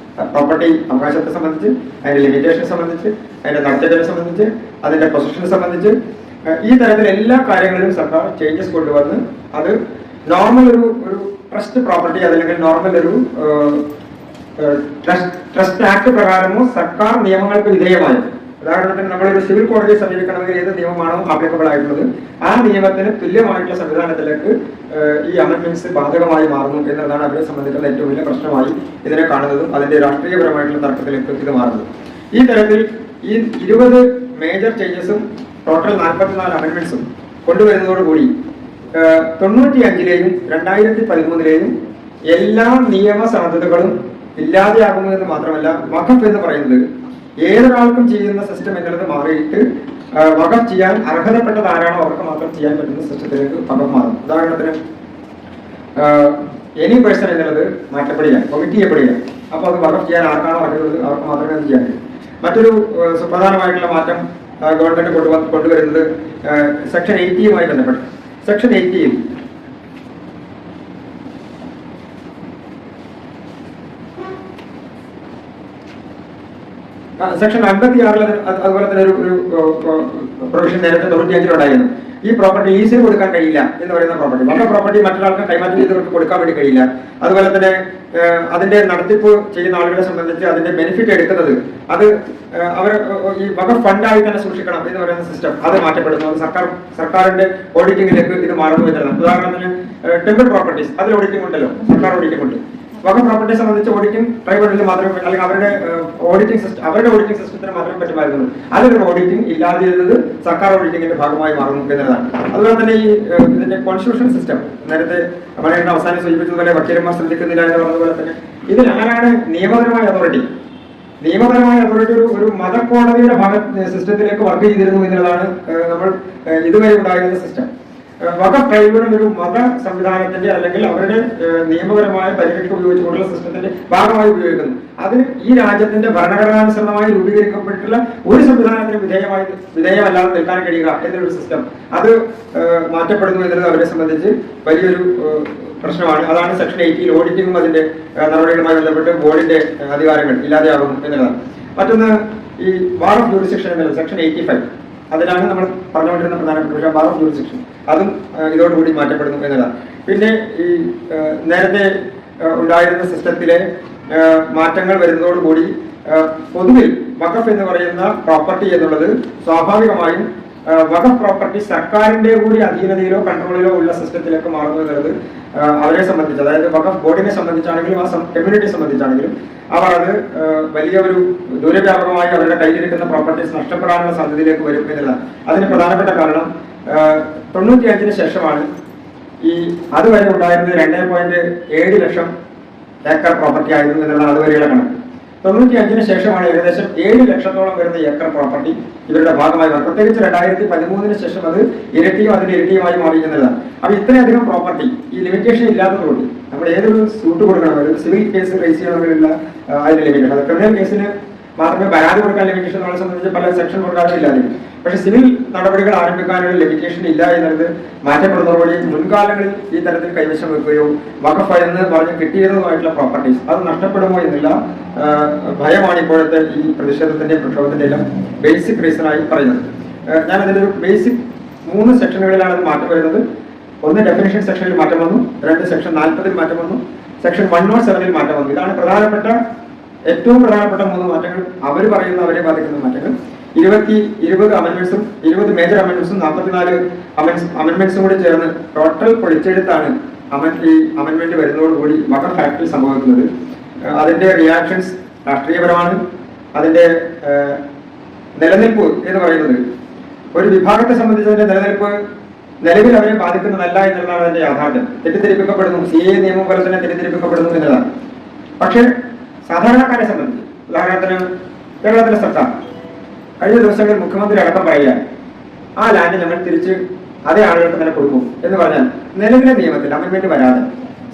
പ്രോപ്പർട്ടി അവകാശത്തെ സംബന്ധിച്ച്, അതിന്റെ ലിമിറ്റേഷനെ സംബന്ധിച്ച്, അതിന്റെ നടത്തിപ്പിനെ സംബന്ധിച്ച്, അതിന്റെ പൊസിഷനെ സംബന്ധിച്ച്, ഈ തരത്തിൽ എല്ലാ കാര്യങ്ങളിലും സർക്കാർ ചേഞ്ചസ് കൊണ്ടുവന്ന് അത് നോർമൽ ഒരു ട്രസ്റ്റ് പ്രോപ്പർട്ടി അതല്ലെങ്കിൽ നോർമൽ ഒരു ട്രസ്റ്റ് ആക്ട് പ്രകാരമോ സർക്കാർ നിയമങ്ങൾക്ക് വിധേയമായി, ഉദാഹരണത്തിന് നമ്മളൊരു സിവിൽ കോടതിയെ സമീപിക്കണമെങ്കിൽ ഏത് നിയമമാണോ ആപ്ലിക്കബിൾ ആയിട്ടുള്ളത് ആ നിയമത്തിന് തുല്യമായിട്ടുള്ള സംവിധാനത്തിലേക്ക് ഈ അമെന്റ്മെന്റ്സ് ബാധകമായി മാറുന്നു എന്നതാണ് അവരെ സംബന്ധിച്ചുള്ള ഏറ്റവും വലിയ പ്രശ്നമായി ഇതിനെ കാണുന്നതും അതിന്റെ രാഷ്ട്രീയപരമായിട്ടുള്ള തർക്കത്തിലേക്ക് ഇത് മാറുന്നത്. ഈ തരത്തിൽ ഈ 20 മേജർ ചേഞ്ചസും ടോട്ടൽ 44 അമെന്റ്മെന്റ്സും കൊണ്ടുവരുന്നതോടുകൂടി 95-ലെയും 2013-ലെയും എല്ലാ നിയമ സാധ്യതകളും ഇല്ലാതെയാകുന്നു എന്ന് മാത്രമല്ല, വഖഫ് എന്ന് പറയുന്നത് ഏതൊരാൾക്കും ചെയ്യുന്ന സിസ്റ്റം എന്നുള്ളത് മാറിയിട്ട് വഖഫ് ചെയ്യാൻ അർഹതപ്പെട്ടത് ആരാണോ അവർക്ക് മാത്രം ചെയ്യാൻ പറ്റുന്ന സിസ്റ്റത്തിലേക്ക് വഖഫ് മാറും. ഉദാഹരണത്തിന് എനി പേഴ്സൺ എന്നുള്ളത് മാറ്റപ്പെടുകയാണ്, ഒമിറ്റ് ചെയ്യപ്പെടുകയാണ്. അപ്പോൾ അത് വഖഫ് ചെയ്യാൻ ആർക്കാണോ അർഹതയുള്ളത് അവർക്ക് മാത്രമേ അത് ചെയ്യാൻ കഴിയൂ. മറ്റൊരു സുപ്രധാനമായിട്ടുള്ള മാറ്റം ഗവൺമെന്റ് കൊണ്ടുവരുന്നത് സെക്ഷൻ 80യുമായി ബന്ധപ്പെട്ട്. സെക്ഷൻ 80യിൽ സെക്ഷൻ 56 അതുപോലെ തന്നെ ഒരു പ്രൊവിഷൻ നേരത്തെ 95-ലുണ്ടായിരുന്നു. ഈ പ്രോപ്പർട്ടി ലീസിന് കൊടുക്കാൻ കഴിയില്ല എന്ന് പറയുന്ന പ്രോപ്പർട്ടി, മറ്റേ പ്രോപ്പർട്ടി മറ്റൊരാൾക്ക് കൈമാറ്റം ചെയ്തവർക്ക് കൊടുക്കാൻ വേണ്ടി കഴിയില്ല. അതുപോലെ തന്നെ അതിന്റെ നടത്തിപ്പ് ചെയ്യുന്ന ആളുകളെ സംബന്ധിച്ച് അതിന്റെ ബെനിഫിറ്റ് എടുക്കുന്നത് അത് അവർ ഈ വഖഫ് ഫണ്ടായി തന്നെ സൂക്ഷിക്കണം എന്ന് പറയുന്ന സിസ്റ്റം അത് മാറ്റപ്പെടുന്നു. അത് സർക്കാരിന്റെ ഓഡിറ്റിംഗിലേക്ക് ഇത് മാറുന്നു എന്നുള്ളതാണ്. ഉദാഹരണത്തിന് ടെമ്പിൾ പ്രോപ്പർട്ടീസ് അതിൽ ഓഡിറ്റിംഗ് ഉണ്ടല്ലോ, സർക്കാർ ഓഡിറ്റിംഗ് ഉണ്ട്. വഖഫ് പ്രോപ്പർട്ടിയെ സംബന്ധിച്ച് ഓഡിറ്റിംഗ് ട്രൈബ്യൂണലിൽ മാത്രമേ, അല്ലെങ്കിൽ അവരുടെ ഓഡിറ്റിംഗ് സിസ്റ്റത്തിന് മാത്രമേ പറ്റുമായിരുന്നു. അതിലൊരു ഓഡിറ്റിംഗ് ഇല്ലാതിരുന്നത് സർക്കാർ ഓഡിറ്റിംഗിന്റെ ഭാഗമായി മാറുന്നു എന്നതാണ്. അതുപോലെ തന്നെ ഈ ഇതിന്റെ കോൺസ്റ്റിറ്റ്യൂഷൻ സിസ്റ്റം നേരത്തെ മലയാളം അവസാനം സൂചിപ്പിച്ചതുപോലെ വക്കീലന്മാർ ശ്രദ്ധിക്കുന്നില്ല എന്ന് പറഞ്ഞതുപോലെ തന്നെ ഇതിൽ ആരാണ് നിയമപരമായ അതോറിറ്റി? നിയമപരമായ അതോറിറ്റി ഒരു മതക്കോടതിയുടെ സിസ്റ്റത്തിലേക്ക് വർക്ക് ചെയ്തിരുന്നു എന്നുള്ളതാണ് നമ്മൾ ഇതുവരെ ഉണ്ടായിരുന്ന സിസ്റ്റം. വഖഫ് ട്രൈബ്യൂണൽ ഒരു മത സംവിധാനത്തിന്റെ അല്ലെങ്കിൽ അവരുടെ നിയമപരമായ പരിരക്ഷ ഉപയോഗിച്ചുകൊണ്ടുള്ള സിസ്റ്റത്തിന്റെ ഭാഗമായി ഉപയോഗിക്കുന്നു. അതിന് ഈ രാജ്യത്തിന്റെ ഭരണഘടനാനുസൃതമായി രൂപീകരിക്കപ്പെട്ടിട്ടുള്ള ഒരു സംവിധാനത്തിന് വിധേയമല്ലാതെ നിൽക്കാൻ കഴിയുക എന്നൊരു സിസ്റ്റം അത് മാറ്റപ്പെടുന്നു എന്നുള്ളത് അവരെ സംബന്ധിച്ച് വലിയൊരു പ്രശ്നമാണ്. അതാണ് സെക്ഷൻ 80 ഓഡിറ്റിംഗും അതിന്റെ നടപടികളുമായി ബന്ധപ്പെട്ട് ബോർഡിന്റെ അധികാരങ്ങൾ ഇല്ലാതെയാകുന്നു എന്നുള്ളതാണ്. മറ്റൊന്ന് ഈ ബാർ ഓഫ് ജൂറിസ്ഡിക്ഷൻ എന്നുള്ള സെക്ഷൻ 85, അതിനാണ് നമ്മൾ പറഞ്ഞുകൊണ്ടിരുന്ന പ്രധാനപ്പെട്ട വിഷയം ബാർ ഓഫ് ജൂറിസ്ഡിക്ഷൻ. അതും ഇതോടുകൂടി മാറ്റപ്പെടുന്നു എന്നതാണ്. പിന്നെ ഈ നേരത്തെ ഉണ്ടായിരുന്ന സിസ്റ്റത്തിലെ മാറ്റങ്ങൾ വരുന്നതോടുകൂടി പൊതുവിൽ വഖഫ് എന്ന് പറയുന്ന പ്രോപ്പർട്ടി എന്നുള്ളത് സ്വാഭാവികമായും വഖഫ് പ്രോപ്പർട്ടി സർക്കാരിന്റെ കൂടി അധീനതയിലോ കൺട്രോളിലോ ഉള്ള സിസ്റ്റത്തിലേക്ക് മാറുന്നു എന്നുള്ളത് അവരെ സംബന്ധിച്ച്, അതായത് വഖഫ് ബോർഡിനെ സംബന്ധിച്ചാണെങ്കിലും ആ കമ്മ്യൂണിറ്റിയെ സംബന്ധിച്ചാണെങ്കിലും അവർ അത് വലിയ ഒരു ദൂരവ്യാപകമായി അവരുടെ കയ്യിലിരിക്കുന്ന പ്രോപ്പർട്ടീസ് നഷ്ടപ്പെടാനുള്ള സാധ്യതയിലേക്ക് വരും എന്നുള്ളതാണ്. അതിന് പ്രധാനപ്പെട്ട കാരണം 95-ന് ശേഷമാണ് ഈ അതുവരെ ഉണ്ടായിരുന്നത് 2.7 ലക്ഷം ഏക്കർ പ്രോപ്പർട്ടി ആയിരുന്നു എന്നുള്ളതാണ് അതുവരെയുള്ള കണക്ക്. 95 ശേഷമാണ് ഏകദേശം 7 ലക്ഷത്തോളം വരുന്ന ഏക്കർ പ്രോപ്പർട്ടി ഇവരുടെ ഭാഗമായി മാറി. പ്രത്യേകിച്ച് 2013 ശേഷം അത് ഇരട്ടിയും അതിന്റെ ഇരട്ടിയുമായി മാറി എന്നുള്ളതാണ്. അപ്പൊ ഇത്രയധികം പ്രോപ്പർട്ടി ഈ ലിമിറ്റേഷൻ ഇല്ലാത്തതുകൊണ്ട് നമ്മൾ ഏതൊരു സൂട്ട് കൊടുക്കണം, ഒരു സിവിൽ കേസ് രജിസ്റ്റർ ചെയ്യണമെങ്കിലുള്ള അതിന്റെ ലിമിറ്റേഷൻ, അത് ക്രിമിനൽ കേസിന് മാത്രമേ പരാതി കൊടുക്കാൻ ലിമിറ്റേഷൻ നമ്മളെ സംബന്ധിച്ച് പല സെക്ഷൻ കൊടുക്കാതെ ഇല്ലാതിരിക്കും. പക്ഷെ സിവിൽ നടപടികൾ ആരംഭിക്കാനുള്ള ലിമിറ്റേഷൻ ഇല്ല എന്നത് മാറ്റപ്പെടുന്നതോടുകൂടി മുൻകാലങ്ങളിൽ ഈ തരത്തിൽ കൈവശം വെക്കുകയോ വഖഫ് എന്ന് പറഞ്ഞ് കിട്ടിയതുമായിട്ടുള്ള പ്രോപ്പർട്ടീസ് അത് നഷ്ടപ്പെടുമോ എന്നുള്ള ഭയമാണ് ഇപ്പോഴത്തെ ഈ പ്രതിഷേധത്തിന്റെയും പ്രക്ഷോഭത്തിന്റെ എല്ലാം ബേസിക് റീസണായി പറയുന്നത്. ഞാനതിന്റെ ഒരു ബേസിക് 3 സെക്ഷനുകളിലാണ് അത് മാറ്റം വരുന്നത്. ഒന്ന് ഡെഫിനിഷൻ സെക്ഷനിൽ മാറ്റം വന്നു, 2 സെക്ഷൻ 40 മാറ്റം വന്നു, സെക്ഷൻ 107 മാറ്റം വന്നു. ഇതാണ് ഏറ്റവും പ്രധാനപ്പെട്ട 3 മാറ്റങ്ങൾ. അവർ പറയുന്ന അവരെ ബാധിക്കുന്ന മാറ്റങ്ങൾ. 20 അമെന്റ്മെന്റ്സും 20 മേജർ അമെന്റ്മെന്റ്സും 44 അമെന്റ്മെന്റ്സും കൂടി ചേർന്ന് ടോട്ടൽ പൊളിച്ചെടുത്താണ് ഈ അമെന്റ്മെന്റ് വരുന്നതോടുകൂടി വഖഫ് ആക്ടിൽ സംഭവിക്കുന്നത്. അതിന്റെ റിയാക്ഷൻസ് രാഷ്ട്രീയപരമാണ്. അതിന്റെ നിലനിൽപ്പ് എന്ന് പറയുന്നത് ഒരു വിഭാഗത്തെ സംബന്ധിച്ചതിന്റെ നിലനിൽപ്പ് നിലവിൽ അവരെ ബാധിക്കുന്നതല്ല എന്നുള്ളതാണ് അതിന്റെ യാഥാർത്ഥ്യം. തെറ്റിദ്ധരിപ്പിക്കപ്പെടുന്നു, CAA നിയമം പോലെ തന്നെ തെറ്റിദ്ധരിപ്പിക്കപ്പെടുന്നു എന്നതാണ്. പക്ഷേ സാധാരണക്കാരെ സംബന്ധിച്ച്, ഉദാഹരണത്തിന് കേരളത്തിലെ സർക്കാർ കഴിഞ്ഞ ദിവസങ്ങളിൽ മുഖ്യമന്ത്രി അടക്കം പറയുക ആ ലാൻഡ് ഞങ്ങൾ തിരിച്ച് അതേ ആളുകൾക്ക് തന്നെ കൊടുക്കും എന്ന് പറഞ്ഞാൽ നിലവിലെ നിയമത്തിൽ അമെന്റ്മെന്റ് വരാതെ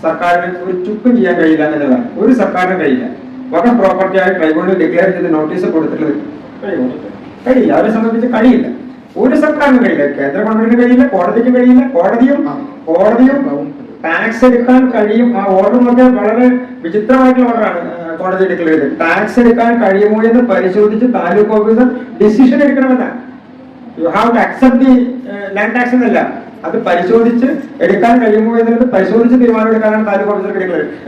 സർക്കാരിന് ഒരു ചുക്കും ചെയ്യാൻ കഴിയില്ല എന്നതാണ്. ഒരു സർക്കാരിനും കഴിയില്ല. വഖഫ് പ്രോപ്പർട്ടിയായി ട്രൈബ്യൂണൽ ഡിക്ലെയർ ചെയ്ത് നോട്ടീസ് കൊടുത്തിട്ടുള്ളത് കഴിയില്ല. അവരെ സംബന്ധിച്ച് കഴിയില്ല. ഒരു സർക്കാരിനും കഴിയില്ല. കേന്ദ്ര ഗവൺമെന്റിന് കഴിയില്ല, കോടതിക്കും കഴിയില്ല. കോടതിയും ടാക്സ് എടുക്കാൻ കഴിയും. ആ ഓർഡർ നോക്കിയാൽ വളരെ വിചിത്രമായിട്ടുള്ള ഓർഡറാണ് കോടതി ഡിക്ലെയർ ചെയ്തത്. ടാക്സ് എടുക്കാൻ കഴിയുമോ എന്ന് പരിശോധിച്ച് താലൂക്ക് ഓഫീസർ ഡിസിഷൻ എടുക്കണമെന്നാണ്. You have to accept the land tax എന്നല്ല, അത് പരിശോധിച്ച് എടുക്കാൻ കഴിയുമോ എന്നുള്ളത് പരിശോധിച്ച് തീരുമാനമെടുക്കാനാണ് താലൂക്ക് ഓഫീസർക്ക്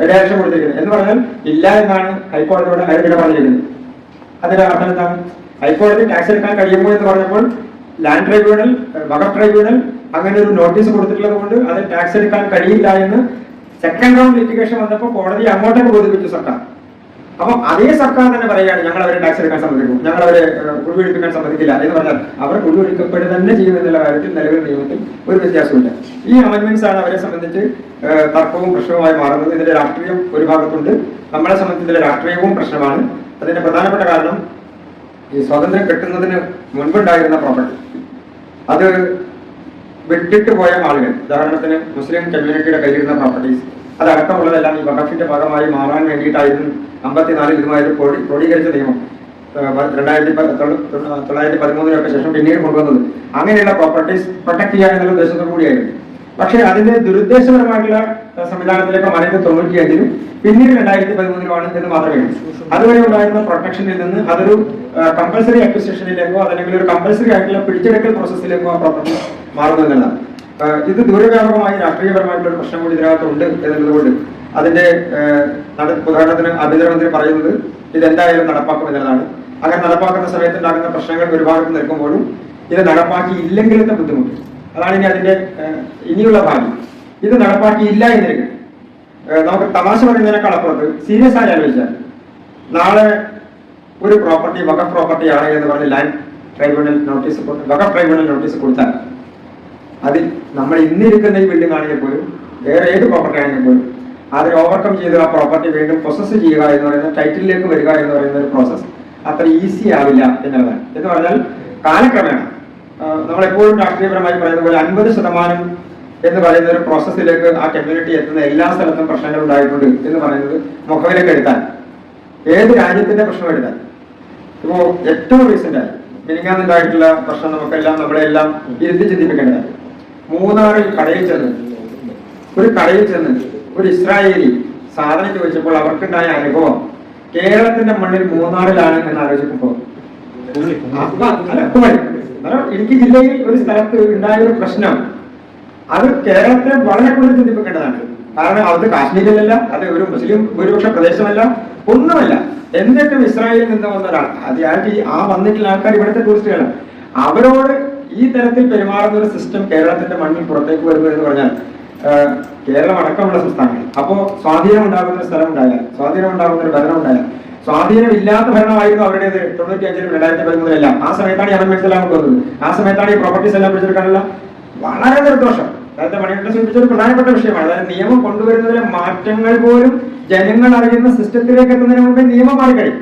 ഡയറക്ഷൻ കൊടുത്തിരിക്കുന്നത്. എന്ന് പറഞ്ഞാൽ ഇല്ല എന്നാണ് ഹൈക്കോടതിയോട് അതിനിടെ പറഞ്ഞിരിക്കുന്നത്. അതിന്റെ അർത്ഥം എന്താണ്? ഹൈക്കോടതി ടാക്സ് എടുക്കാൻ കഴിയുമോ എന്ന് പറഞ്ഞപ്പോൾ ലാൻഡ് ട്രൈബ്യൂണൽ, വഖഫ് ട്രൈബ്യൂണൽ അങ്ങനെ ഒരു നോട്ടീസ് കൊടുത്തിട്ടുള്ളത് കൊണ്ട് അത് ടാക്സ് എടുക്കാൻ കഴിയില്ല എന്ന് സെക്കൻഡ് റൗണ്ട് ലിറ്റിഗേഷൻ വന്നപ്പോൾ കോടതി അങ്ങോട്ടേക്ക് ബോധിപ്പിച്ചു സർക്കാർ. അപ്പൊ അതേ സർക്കാർ തന്നെ പറയുകയാണ് ഞങ്ങൾ അവരെ ടാക്സ് എടുക്കാൻ സമ്മതിക്കും, ഞങ്ങൾ അവരെ കുഴിയൊഴിപ്പിക്കാൻ സമ്മതിക്കില്ല എന്ന് പറഞ്ഞാൽ അവർ കുഴിയൊഴിക്കപ്പെടുക തന്നെ ചെയ്യുമെന്നുള്ള കാര്യത്തിൽ നിലവിൽ നിയമത്തിൽ ഒരു വ്യത്യാസമില്ല. ഈ അമെന്റ്മെന്റ്സ് ആണ് അവരെ സംബന്ധിച്ച് തർക്കവും പ്രശ്നവുമായി മാറുന്നത്. ഇതിന്റെ രാഷ്ട്രീയം ഒരു ഭാഗത്തുണ്ട്. നമ്മളെ സംബന്ധിച്ച് ഇതിന്റെ രാഷ്ട്രീയവും പ്രശ്നമാണ്. അതിന്റെ പ്രധാനപ്പെട്ട കാരണം ഈ സ്വാതന്ത്ര്യം കിട്ടുന്നതിന് മുൻപുണ്ടായിരുന്ന പ്രോപ്പർട്ടി അത് വിട്ടിട്ട് പോയ ആളുകൾ, ഉദാഹരണത്തിന് മുസ്ലിം കമ്മ്യൂണിറ്റിയുടെ കയ്യിലിരുന്ന പ്രോപ്പർട്ടീസ് അതടക്കമുള്ളതെല്ലാം ഈ വഖഫിന്റെ ഭാഗമായി മാറാൻ വേണ്ടിയിട്ടായിരുന്നു 54 ഇതുമായി ക്രോഡീകരിച്ച നിയമം 1913 ശേഷം പിന്നീട് കൊണ്ടുവന്നത്. അങ്ങനെയുള്ള പ്രോപ്പർട്ടീസ് പ്രൊട്ടക്ട് ചെയ്യുക എന്നുള്ള ഉദ്ദേശത്തോടു കൂടിയായിരുന്നു. പക്ഷേ അതിന്റെ ദുരുദ്ദേശപരമായിട്ടുള്ള സംവിധാനത്തിലേക്ക് മാറിയത് 95-ലും പിന്നീട് 2013-ലുമാണ് എന്ന് മാത്രമേ ഉള്ളൂ. അതുവരെ ഉണ്ടായിരുന്ന പ്രൊട്ടക്ഷനിൽ നിന്ന് അതൊരു കമ്പൽസറി അക്വിസിഷനിലേക്കോ അല്ലെങ്കിൽ ഒരു കമ്പൽസറി ആയിട്ടുള്ള പിടിച്ചെടുക്കൽ പ്രോസസ്സിലേക്കോ ആ പ്രോപ്പർട്ടി മാറുന്നു എന്നുള്ളതാണ്. ഇത് ദൂരവ്യാപകമായി രാഷ്ട്രീയപരമായിട്ടുള്ള ഒരു പ്രശ്നം കൂടി ഇതിനകത്തുണ്ട് എന്നുള്ളത് കൊണ്ട് അതിന്റെ ഉദാഹരണത്തിന് ആഭ്യന്തരമന്ത്രി പറയുന്നത് ഇതെന്തായാലും നടപ്പാക്കും എന്നുള്ളതാണ്. അങ്ങനെ നടപ്പാക്കുന്ന സമയത്ത് ഉണ്ടാകുന്ന പ്രശ്നങ്ങൾ ഒരു ഭാഗത്ത് നിൽക്കുമ്പോഴും ഇത് നടപ്പാക്കി ഇല്ലെങ്കിലത്തെ ബുദ്ധിമുട്ട് അതാണ് ഇനി അതിന്റെ ഇനിയുള്ള ഭാഗം. ഇത് നടപ്പാക്കിയില്ല എന്നിരിക്കും നമുക്ക് തമാശ പറയുന്നതിനേക്കാൾ അപ്പുറത്ത് സീരിയസ് ആയി ആലോചിച്ചാൽ നാളെ ഒരു പ്രോപ്പർട്ടി വഖഫ് പ്രോപ്പർട്ടി ആണ് എന്ന് പറഞ്ഞ് ലാൻഡ് ട്രൈബ്യൂണൽ നോട്ടീസ് വഖഫ് ട്രൈബ്യൂണൽ നോട്ടീസ് കൊടുത്താൽ അതിൽ നമ്മൾ ഇന്നിരിക്കുന്ന ഈ ബിൽഡിംഗ് ആണെങ്കിൽ പോലും വേറെ ഏത് പ്രോപ്പർട്ടി ആണെങ്കിൽ പോലും അതിനെ ഓവർകം ചെയ്ത് ആ പ്രോപ്പർട്ടി വീണ്ടും പ്രൊസസ് ചെയ്യുക എന്ന് പറയുന്ന ടൈറ്റിലേക്ക് വരിക എന്ന് പറയുന്ന ഒരു പ്രോസസ് അത്ര ഈസി ആവില്ല എന്നുള്ളതാണ്. എന്ന് പറഞ്ഞാൽ കാലക്രമേണ നമ്മളെപ്പോഴും രാഷ്ട്രീയപരമായി പറയുന്ന പോലെ 50% എന്ന് പറയുന്ന ഒരു പ്രോസസ്സിലേക്ക് ആ കമ്മ്യൂണിറ്റി എത്തുന്ന എല്ലാ സ്ഥലത്തും പ്രശ്നങ്ങൾ ഉണ്ടായിട്ടുണ്ട് എന്ന് പറയുന്നത് മുഖവിലേക്ക് എടുത്താൽ ഏത് രാജ്യത്തിന്റെ പ്രശ്നം എടുത്താൽ ഇപ്പോ ഏറ്റവും റീസെന്റായി മിനിങ്ങാന്നുണ്ടായിട്ടുള്ള പ്രശ്നം നമ്മളെല്ലാം ഇരുത്തി ചിന്തിപ്പിക്കേണ്ടതാണ്. മൂന്നാറിൽ ഒരു കടയിൽ ചെന്ന് ഒരു ഇസ്രായേലി സാധനം ചോദിച്ചപ്പോൾ അവർക്കുണ്ടായ അനുഭവം കേരളത്തിന്റെ മണ്ണിൽ മൂന്നാറിലാണ് എന്ന് ആലോചിക്കുമ്പോൾ ഇടുക്കി ജില്ലയിൽ ഒരു സ്ഥലത്ത് ഉണ്ടായ ഒരു പ്രശ്നം അത് കേരളത്തെ വളരെ കൂടുതൽ ചിന്തിപ്പിക്കേണ്ടതാണ്. കാരണം അത് കാശ്മീരിലല്ല, അത് ഒരു മുസ്ലിം ഭൂരിപക്ഷ പ്രദേശമല്ല, ഒന്നുമല്ല. എന്നിട്ടും ഇസ്രായേലിൽ നിന്ന് വന്ന ഒരാൾ അത് ആ വന്നിട്ടുള്ള ആൾക്കാർ ഇവിടുത്തെ ടൂറിസ്റ്റുകളാണ്. അവരോട് ഈ തരത്തിൽ പെരുമാറുന്ന ഒരു സിസ്റ്റം കേരളത്തിന്റെ മണ്ണിൽ പുറത്തേക്ക് വരുന്നു എന്ന് പറഞ്ഞാൽ കേരളം അടക്കമുള്ള സംസ്ഥാനങ്ങൾ അപ്പോ സ്വാധീനം ഉണ്ടാകുന്ന ഒരു സ്ഥലം ഉണ്ടായാൽ, സ്വാധീനം ഉണ്ടാകുന്ന ഒരു ഭരണം ഉണ്ടായാൽ, സ്വാധീനമില്ലാത്ത ഭരണമായിരുന്നു അവരുടേത് 95-ലും 2013-ലും. ആ സമയത്താണ് ഈ അമെന്റ്മെന്റ്സ് എല്ലാം കൊണ്ടുവന്നത്. ആ സമയത്താണ് ഈ പ്രോപ്പർട്ടീസ് എല്ലാം പിടിച്ചെടുക്കാനുള്ള വളരെ നിർദോഷം. അതായത് മണികണ്ഠൻ സൂചിപ്പിച്ച ഒരു പ്രധാനപ്പെട്ട വിഷയമാണ്. അതായത് നിയമം കൊണ്ടുവരുന്നതിലെ മാറ്റങ്ങൾ പോലും ജനങ്ങൾ അറിയുന്ന സിസ്റ്റത്തിലേക്ക് എത്തുന്നതിന് മുമ്പേ നിയമം മാറിക്കഴിയും.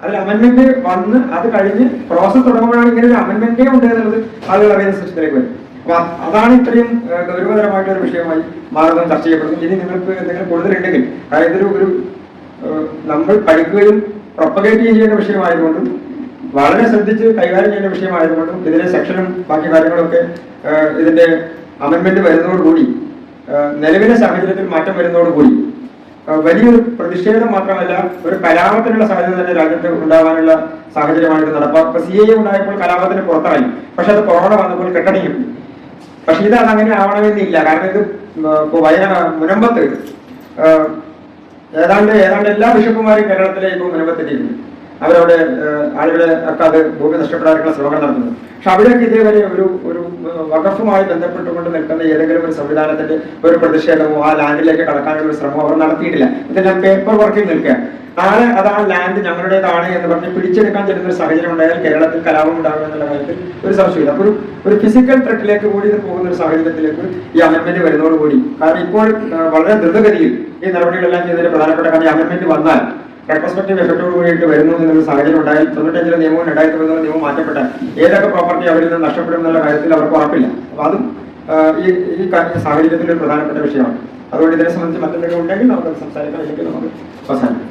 അതിൽ അമെന്റ്മെന്റ് വന്ന് അത് കഴിഞ്ഞ് പ്രോസസ് തുടങ്ങുമ്പോഴാണ് ഇങ്ങനെ ഒരു അമെന്റ്മെന്റേ ഉണ്ട് എന്നുള്ളത് ആളുകൾ അറിയുന്ന സിസ്റ്റത്തിലേക്ക് വരും. അപ്പൊ അതാണ് ഇത്രയും ഗൗരവതരമായിട്ടുള്ള ഒരു വിഷയമായി മാറുന്നത്, ചർച്ച ചെയ്യപ്പെടുന്നത്. ഇനി നിങ്ങൾക്ക് എന്തെങ്കിലും കൂടുതലുണ്ടെങ്കിൽ, അതായത് ഒരു നമ്മൾ പഠിക്കുകയും പ്രൊപ്പഗേറ്റ് ചെയ്യേണ്ട വിഷയമായതുകൊണ്ടും വളരെ ശ്രദ്ധിച്ച് കൈകാര്യം ചെയ്യേണ്ട വിഷയമായതുകൊണ്ടും ഇതിലെ സെക്ഷനും ബാക്കി കാര്യങ്ങളൊക്കെ ഇതിന്റെ അമെന്റ്മെന്റ് വരുന്നതോടുകൂടി നിലവിലെ സാഹചര്യത്തിൽ മാറ്റം വരുന്നതോടുകൂടി വലിയൊരു പ്രതിഷേധം മാത്രമല്ല, ഒരു കലാപത്തിനുള്ള സാധ്യത തന്നെ രാജ്യത്ത് ഉണ്ടാകാനുള്ള സാഹചര്യമാണ് ഇത് നടപ്പാക്കുക. CAA ഉണ്ടായപ്പോൾ കലാപത്തിന് പുറത്തിറങ്ങി, പക്ഷെ അത് കൊറോണ വന്നപ്പോൾ കെട്ടടങ്ങി. പക്ഷെ ഇത് അതങ്ങനെ ആവണമെന്നില്ല. കാരണം ഇത് മുനമ്പത്ത് ഏതാണ്ട് എല്ലാ ബിഷപ്പുമാരും കേരളത്തിലെ ഇപ്പോൾ മുനമ്പത്തെത്തിയിരുന്നു. അവരവിടെ ആളുകളെ ഒക്കെ അത് ഭൂമി നഷ്ടപ്പെടാനുള്ള ശ്രമങ്ങൾ നടത്തുന്നു. പക്ഷെ അവിടെയൊക്കെ ഇതേവരെ ഒരു വഖഫുമായി ബന്ധപ്പെട്ടുകൊണ്ട് നിൽക്കുന്ന ഏതെങ്കിലും ഒരു സംവിധാനത്തിന്റെ ഒരു പ്രതിഷേധമോ ആ ലാൻഡിലേക്ക് കടക്കാനുള്ള ഒരു ശ്രമമോ അവർ നടത്തിയിട്ടില്ല. ഇതെല്ലാം പേപ്പർ വർക്കിൽ നിൽക്കുക. നാളെ അതാണ് ലാൻഡ് ഞങ്ങളുടേതാണ് എന്ന് പറഞ്ഞ് പിടിച്ചെടുക്കാൻ ചെല്ലുന്ന ഒരു സാഹചര്യം ഉണ്ടായാൽ കേരളത്തിൽ കലാപം ഉണ്ടാകും എന്നുള്ള കാര്യത്തിൽ ഒരു സംശയമില്ല. അപ്പോൾ ഒരു ഫിസിക്കൽ ത്രെറ്റിലേക്ക് കൂടി ഇത് പോകുന്ന ഒരു സാഹചര്യത്തിലേക്ക് ഈ അമെന്റ്മെന്റ് വരുന്നതോടുകൂടി, കാരണം ഇപ്പോൾ വളരെ ദ്രുതഗതിയിൽ ഈ നടപടികളെല്ലാം ചെയ്തതിന്റെ പ്രധാനപ്പെട്ട കാര്യം ഈ അമെന്റ്മെന്റ് വന്നാൽ റെട്രോസ്പെക്റ്റീവ് എഫക്റ്റോട് കൂടിയിട്ട് വരുന്നു എന്നൊരു സാഹചര്യം ഉണ്ടായി. 95 നിയമവും 2013 നിയമവും മാറ്റപ്പെട്ട ഏതൊക്കെ പ്രോപ്പർട്ടി അവരിൽ നിന്ന് നഷ്ടപ്പെടും എന്നുള്ള കാര്യത്തിൽ അവർക്ക് ഉറപ്പില്ല. അപ്പൊ അതും ഈ സാഹചര്യത്തിൽ ഒരു പ്രധാനപ്പെട്ട വിഷയമാണ്. അതുകൊണ്ട് ഇതിനെ സംബന്ധിച്ച് മറ്റെന്തെങ്കിലും ഉണ്ടെങ്കിൽ നമുക്ക് സംസാരിക്കാം, ഇല്ലെങ്കിൽ നമുക്ക് അവസാനിക്കാം.